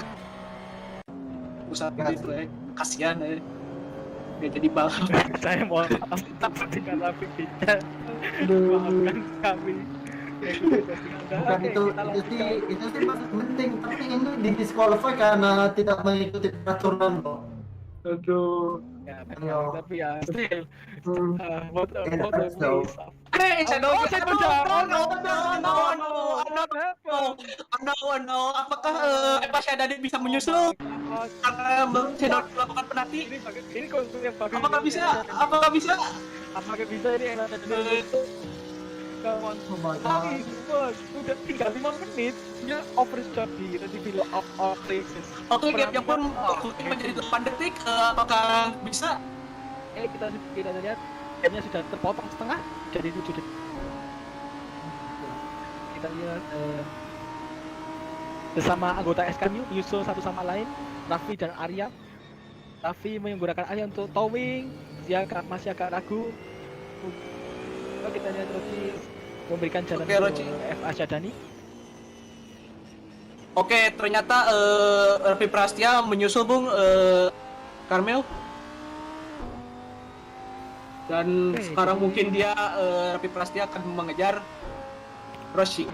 Speaker 2: pusat gitu ya. Kasihan ya. Dia jadi balap.
Speaker 1: Saya mohon maaf tapi dengan Rafiqnya. Maafkan kami.
Speaker 3: Bukan itu sih masih penting, tapi ini didisqualify karena tidak mengikuti peraturan loh.
Speaker 2: Aduh.
Speaker 1: Ya,
Speaker 3: Ayo.
Speaker 1: tapi ya still what a
Speaker 3: Enak
Speaker 1: waste
Speaker 3: dong.
Speaker 1: of
Speaker 2: No. Apakah Eva Syadadi bisa menyusul karena Sedot melakukan penalti?
Speaker 1: ini konsep yang bagus.
Speaker 2: Apakah bisa?
Speaker 1: Apakah bisa ini enak itu kawan
Speaker 3: Oh my
Speaker 1: tapi
Speaker 3: god.
Speaker 1: udah tinggal 5 menit dia overshot di review of races.
Speaker 2: Oke, gapnya pun menjadi 8 detik. Apakah bisa?
Speaker 1: Kita lihat gapnya sudah terpotong setengah jadi 7 detik. Kita lihat bersama anggota SKMU menyusul satu sama lain, Raffi dan Arya. Raffi menggunakan Arya untuk towing, dia masih agak ragu. Kita lihat Roci memberikan jalan
Speaker 2: Roci.
Speaker 1: FA Syadani.
Speaker 2: Oke, ternyata Raffi Prastia menyusul Bung Karmel. Dan
Speaker 1: Oke,
Speaker 2: sekarang
Speaker 1: jadi-
Speaker 2: mungkin dia Raffi Prastia akan mengejar Rossi.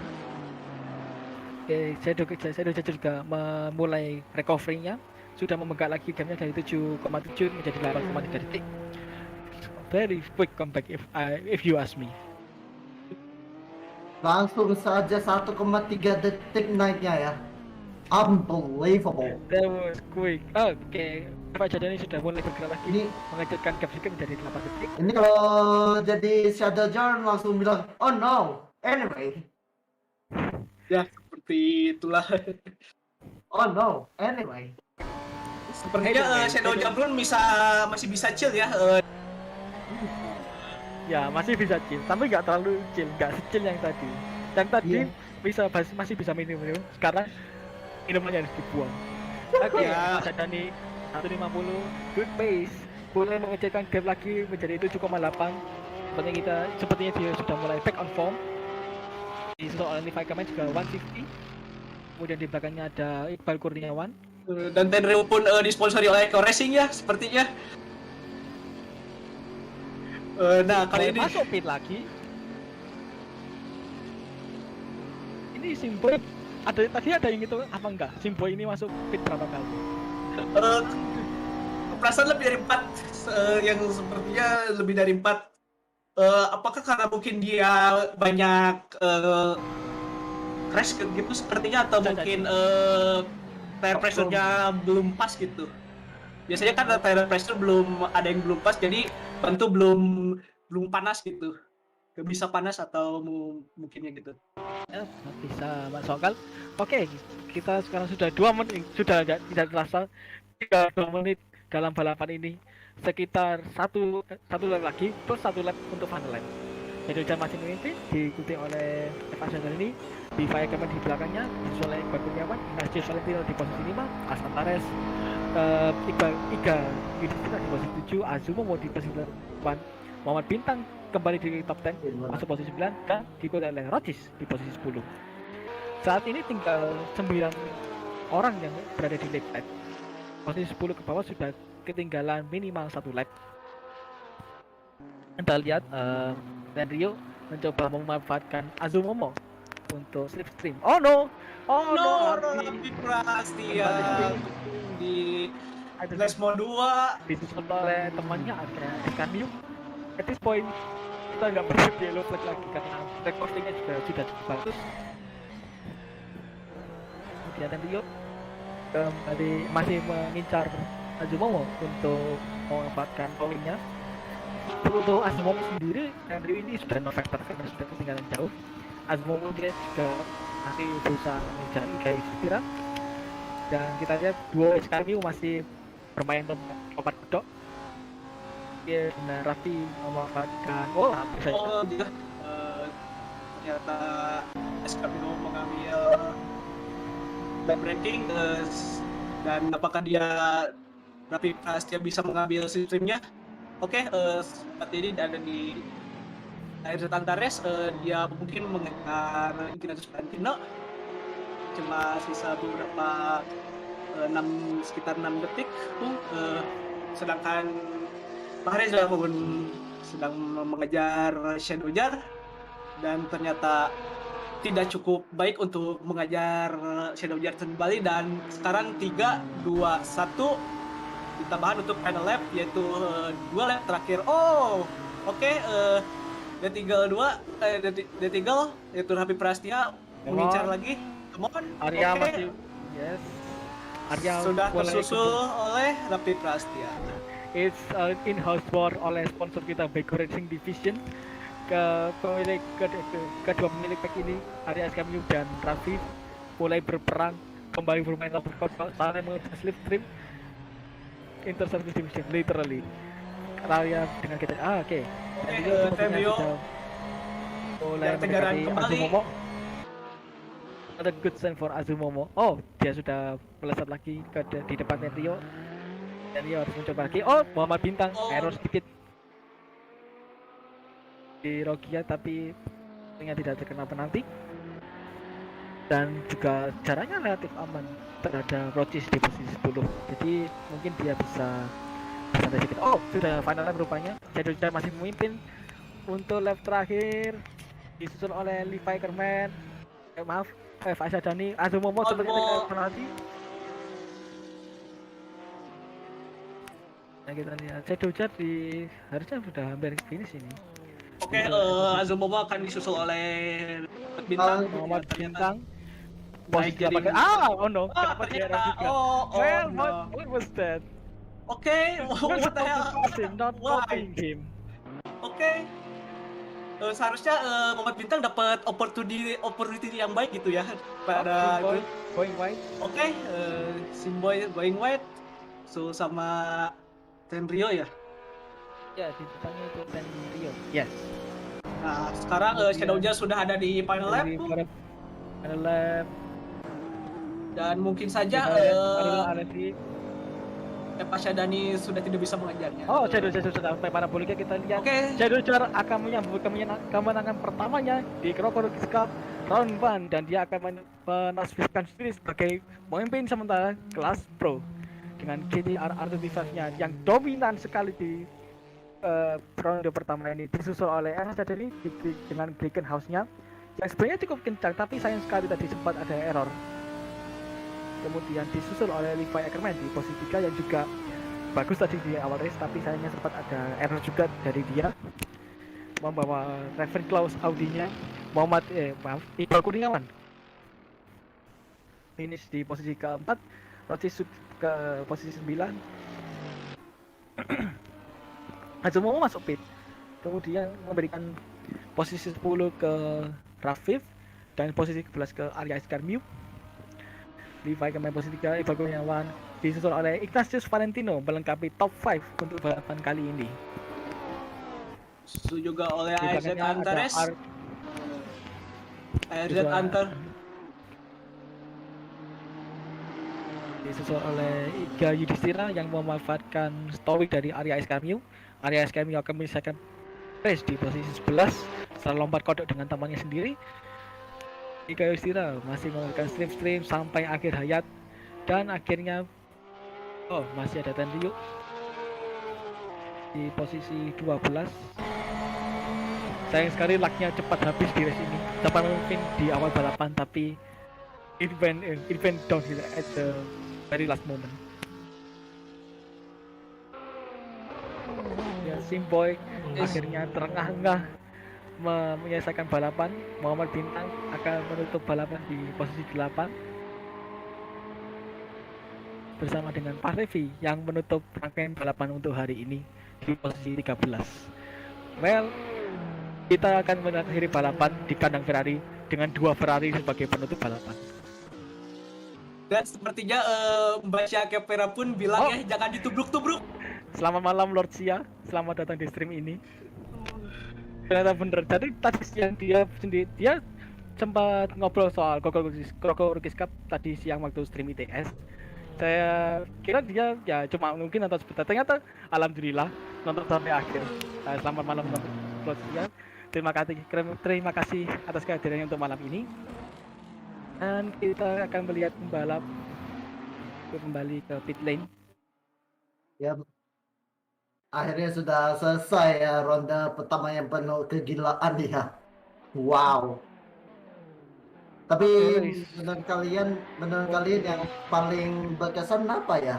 Speaker 1: Oke, saya juga memulai recovery-nya, sudah memegang lagi gamenya dari 7,7 menjadi 8,3 detik. Very quick comeback if you ask me.
Speaker 3: Langsung saja 1,3 detik naiknya ya. Unbelievable.
Speaker 1: That was quick. Oke, Pak Jadani sudah mulai bergerak lagi,
Speaker 3: Ini
Speaker 1: mengecilkan gap sedikit menjadi 8 detik.
Speaker 3: ini kalau jadi Shadow Jar langsung bilang, oh no. Anyway.
Speaker 2: Ya, seperti itulah.
Speaker 3: Oh no. Anyway.
Speaker 2: Sepertinya Shadow Jablon masih bisa chill ya.
Speaker 1: Ya, masih bisa chill, tapi nggak terlalu chill, nggak secil yang tadi. Yang tadi
Speaker 3: Iya.
Speaker 1: masih bisa minum. Sekarang minumannya harus dibuang. Oke,
Speaker 2: Ya.
Speaker 1: Jadani 150, good pace. Boleh mengecilkan gap lagi menjadi 7,8. Sepertinya dia sudah mulai back on form. Disusul oleh Levi Ackerman juga 150. Kemudian di belakangnya ada Iqbal Kurniawan.
Speaker 2: Dan Tenryu pun disponsori oleh Eco Racing ya, sepertinya. Nah, kali ini
Speaker 1: masuk pit lagi. Ini Simboy tadi ada yang itu apa enggak? Simboy ini masuk pit berapa kali?
Speaker 2: perasaan lebih dari 4 yang sepertinya lebih dari 4 apakah karena mungkin dia banyak crash gitu sepertinya, atau
Speaker 1: Bisa
Speaker 2: mungkin tire
Speaker 1: Oh,
Speaker 2: pressure-nya belum pas gitu. Biasanya kan tire pressure belum ada yang belum pas, jadi tentu belum panas gitu. Gak bisa panas atau mungkinnya gitu.
Speaker 1: Ya, bisa masuk akal. Oke, kita sekarang sudah 2 menit, sudah tidak terasa 2 menit dalam balapan ini. Sekitar satu lap lagi plus 1 lap untuk final lap. Jadi udah masih memimpin, diikuti oleh Evan Sandler ini, di Fireman di belakangnya, disusul oleh Iqbal Kurniawan, Ignacio Valentino di posisi 5, Aslantares, Iga Yudhistira di posisi 7, Azumomo di posisi 8, Muhammad Bintang kembali di top 10 masuk posisi 9, dan diikuti oleh Rocis di posisi 10. Saat ini tinggal 9 orang yang berada di lap lap. Posisi 10 ke bawah sudah ketinggalan minimal 1 lap. Kita lihat Rio mencoba memanfaatkan Azumomo untuk slipstream. Oh no,
Speaker 2: Rapi Prastia di
Speaker 1: ada
Speaker 2: Lesmo 2.
Speaker 1: disusul oleh temannya ada Escanium. At this point kita nggak berhak yellow flag lagi karena recordingnya juga sudah cukup bagus. Kemudian Rio kembali masih mengincar Azumomo untuk memanfaatkan poinnya. Untuk Azumomo sendiri, Rio ini sudah no factor karena sudah ketinggalan jauh. Azumomo dia juga masih berusaha mengejar Iga Yudhistira, dan kita lihat duo SKMU masih bermain lompat kedok. Dia dan Raffi memanfaatkan bisa
Speaker 2: Dia ternyata SKPO mengambil lap ranking, dan apakah dia Rapi Prastia bisa mengambil slipstreamnya? Oke, seperti ini ada di akhir Antares, dia mungkin mengejar Ignatius Valentino, cuma sisa beberapa sekitar 6 detik, sedangkan Mahrez sedang mengejar Shadow Jar, dan ternyata tidak cukup baik untuk mengejar Shadow Jar kembali, dan sekarang 3, 2, 1 ditambahan untuk final lap, yaitu 2 lap terakhir. Oke, dan tinggal 2 yaitu Rapi Prastia mengincar lagi. Come on,
Speaker 1: Arya
Speaker 2: oke.
Speaker 1: masih yes. Arya
Speaker 2: Sudah
Speaker 1: mulai
Speaker 2: tersusul oleh Rapi Prastia.
Speaker 1: It's in-house war oleh sponsor kita Beko Racing Division. Kedua pemilik pack ini, Arya SKMU dan Raffi, mulai berperang, kembali bermain overcourt, saling mengejar slipstream inter-service division, literally. Arya dengan kita, oke.
Speaker 2: Temio
Speaker 1: mulai
Speaker 2: tegaran
Speaker 1: mendekati
Speaker 2: kembali.
Speaker 1: Azumomo. Ada good sign for Azumomo. Dia sudah melesat lagi di depannya Rio. Dan Rio harus mencoba lagi. Muhammad Bintang, error sedikit di Rogia, tapi ternyata tidak terkena penalti. Dan juga jaraknya relatif aman terhadap Rocis di posisi 10. Jadi mungkin dia bisa santai sedikit. Sudah final lap rupanya. Jadi sudah masih memimpin untuk lap terakhir, disusul oleh Levi Kerman. Faisal Dani, Azumomo sepertinya terkena penalti. Nah, kita lihat Shadow Jar harusnya sudah hampir finish ini.
Speaker 2: Oke, Azumomo akan disusul oleh Bintang.
Speaker 1: Muhammad Bintang.
Speaker 2: Baik, jadi
Speaker 1: Kenapa dia error juga? What was that?
Speaker 2: Oke, what the hell?
Speaker 1: Not copying him.
Speaker 2: Oke. Seharusnya Muhammad Bintang dapat opportunity yang baik gitu ya pada
Speaker 1: going wide.
Speaker 2: Oke, Simboy going wide. So sama Tenrio ya.
Speaker 1: Ya, di depannya itu Tenrio. Yes.
Speaker 2: Nah, sekarang Shadow Jar sudah ada di final lap.
Speaker 1: Final lap.
Speaker 2: Dan mungkin saja Epa Syadani sudah tidak bisa mengejarnya.
Speaker 1: Shadow Jar sudah sampai paraboliknya, kita lihat. Shadow Jar akan menyambut kemenangan pertamanya di Crocodiles Cup Round 1, dan dia akan menasbihkan diri sebagai pemimpin sementara kelas pro dengan GTR R25-nya yang dominan sekali di ronde pertama ini, disusul oleh Syadani dengan Breaking House-nya yang sebenarnya cukup kencang, tapi sayang sekali tadi sempat ada error. Kemudian disusul oleh Levi Ackerman di posisi 3 yang juga bagus tadi di awal race, tapi sayangnya sempat ada error juga dari dia. membawa Raven Claus Audinya Iqbal Kurniawan finish di posisi keempat, Rossi ke posisi 9, Azumomo masuk pit, kemudian memberikan posisi 10 ke Rafif dan posisi 11 ke Arya Escarmiu. Levi ke posisi 3, Iqbal Kurniawan disusul oleh Ignatius Valentino melengkapi top 5 untuk balapan kali ini.
Speaker 2: Disusul juga oleh
Speaker 1: Di
Speaker 2: Isaac
Speaker 1: belakangnya ada
Speaker 2: Antares. Isaac Antar
Speaker 1: disusul oleh Iga Yudhistira yang memanfaatkan stoik dari Arya Escarmiu. Arya Escarmiu akan menyelesaikan race di posisi 11 setelah lompat kodok dengan temannya sendiri. Iga Yudhistira masih memberikan stream sampai akhir hayat dan akhirnya masih ada Tenryu di posisi 12. Sayang sekali lucknya cepat habis di race ini, cepat mungkin di awal balapan, tapi it went downhill at the very last moment. Ya, Simboy akhirnya terengah-engah menyelesaikan balapan. Muhammad Bintang akan menutup balapan di posisi 8 bersama dengan Pak Revi yang menutup rangkaian balapan untuk hari ini di posisi 13. Well, kita akan mengakhiri balapan di kandang Ferrari dengan 2 Ferrari sebagai penutup balapan.
Speaker 2: Dan sepertinya Mbak Syakep Vera pun bilang ya jangan ditubruk-tubruk.
Speaker 1: Selamat malam Lord Sia, selamat datang di stream ini. Ternyata bener, jadi tadi siang dia sempat ngobrol soal Gogo Rookies Cup tadi siang waktu stream ITS. Saya kira dia ya cuma mungkin nonton sebentar, ternyata alhamdulillah nonton sampai akhir. Selamat malam Lord Sia. Terima kasih atas kehadirannya untuk malam ini. Dan kita akan melihat pembalap kembali ke pit lane.
Speaker 3: Ya, akhirnya sudah selesai ya ronde pertama yang penuh kegilaan ya. Wow. Tapi menurut kalian yang paling berkesan apa ya?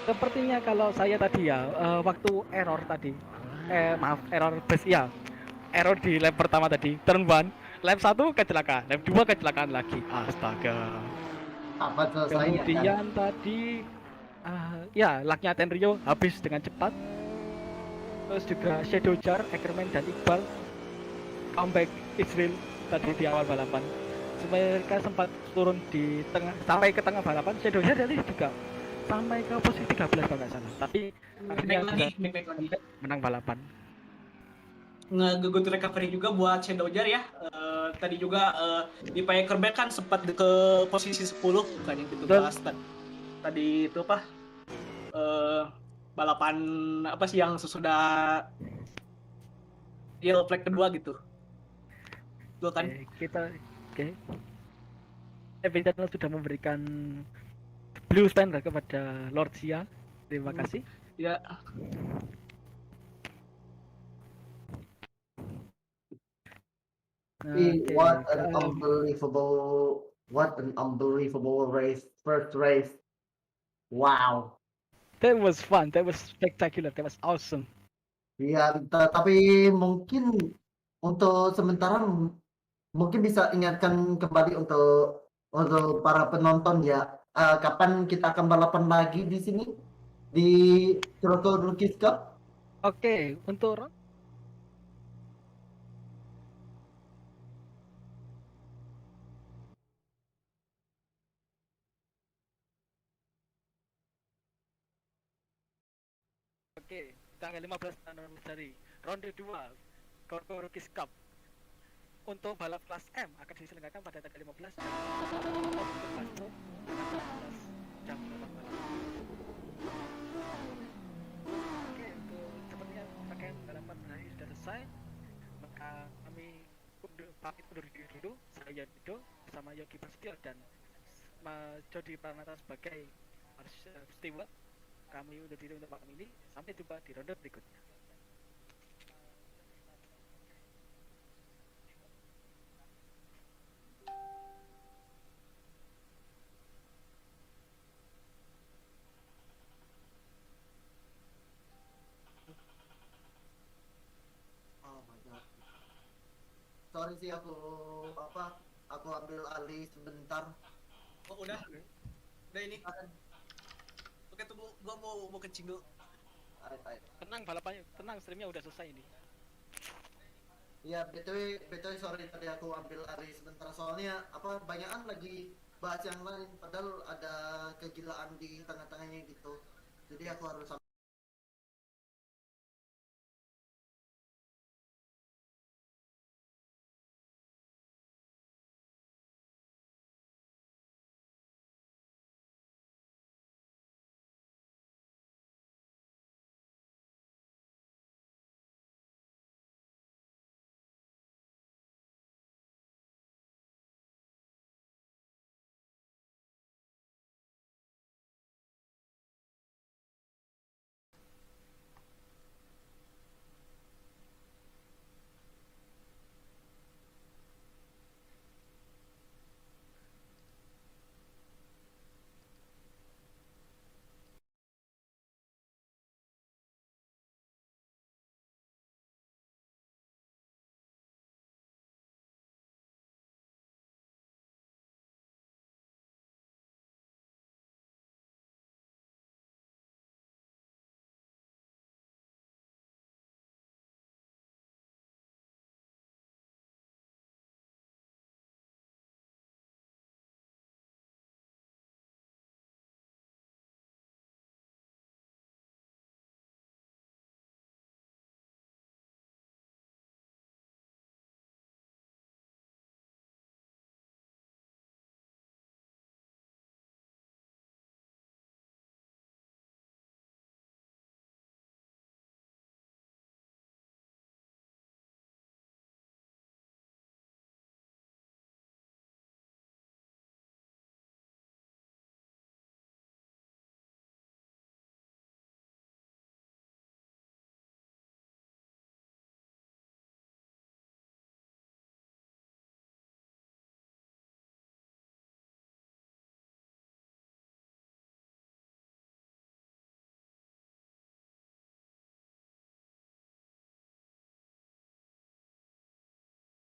Speaker 1: Sepertinya kalau saya tadi ya waktu error tadi, error bus ya, error di lap pertama tadi, turn 1, lap 1 kecelakaan, lap 2 kecelakaan lagi, astaga.
Speaker 3: Apa selesainya?
Speaker 1: Kemudian tadi ya lucknya Tenryu habis dengan cepat, terus juga Shadow Jar, Ackerman dan Iqbal comeback Israel tadi di awal balapan. Mereka sempat turun di tengah sampai ke tengah balapan. Shadow Jar tadi juga sampai ke posisi 13 kalau nggak salah, tapi akhirnya menang balapan.
Speaker 2: Good recovery juga buat Shadow Jar ya. Tadi juga di Packerback kan sempat ke posisi 10 bukan yang 17 tadi itu apa balapan apa sih yang sesudah yellow flag kedua gitu. Itu kan
Speaker 1: Evan Channel sudah memberikan blue spender kepada Lord Sia. Terima kasih.
Speaker 2: Ya.
Speaker 3: What an unbelievable race, first race. Wow.
Speaker 1: That was fun, that was spectacular, that was awesome.
Speaker 3: Ya, tapi mungkin untuk sementara mungkin bisa ingatkan kembali untuk para penonton ya, kapan kita akan balapan lagi di sini di Toronto Rookies Cup?
Speaker 1: Oke, untuk tanggal 15 Januari, ronde 2 Toronto Rookies Cup untuk balap kelas M akan diselenggarakan pada tanggal 15 jam 8 malam. Oke, untuk sepertinya pakaian balapan hari sudah selesai, maka kami pamit undur diri dulu. Saya Yudo bersama Yogi Prasetyo dan Jody Pranata sebagai steward. Kami undur diri untuk malam ini. Sampai jumpa di ronde berikutnya.
Speaker 3: sorry sih aku ambil alih sebentar.
Speaker 2: Oh, udah ini. Oke, tunggu, gua mau kencing dulu.
Speaker 3: Ait.
Speaker 1: Tenang balapannya, tenang streamnya udah selesai ini.
Speaker 3: Ya, BTW sorry tadi aku ambil alih sebentar soalnya banyakan lagi bahas yang lain padahal ada kegilaan di tengah-tengahnya gitu. Jadi aku harus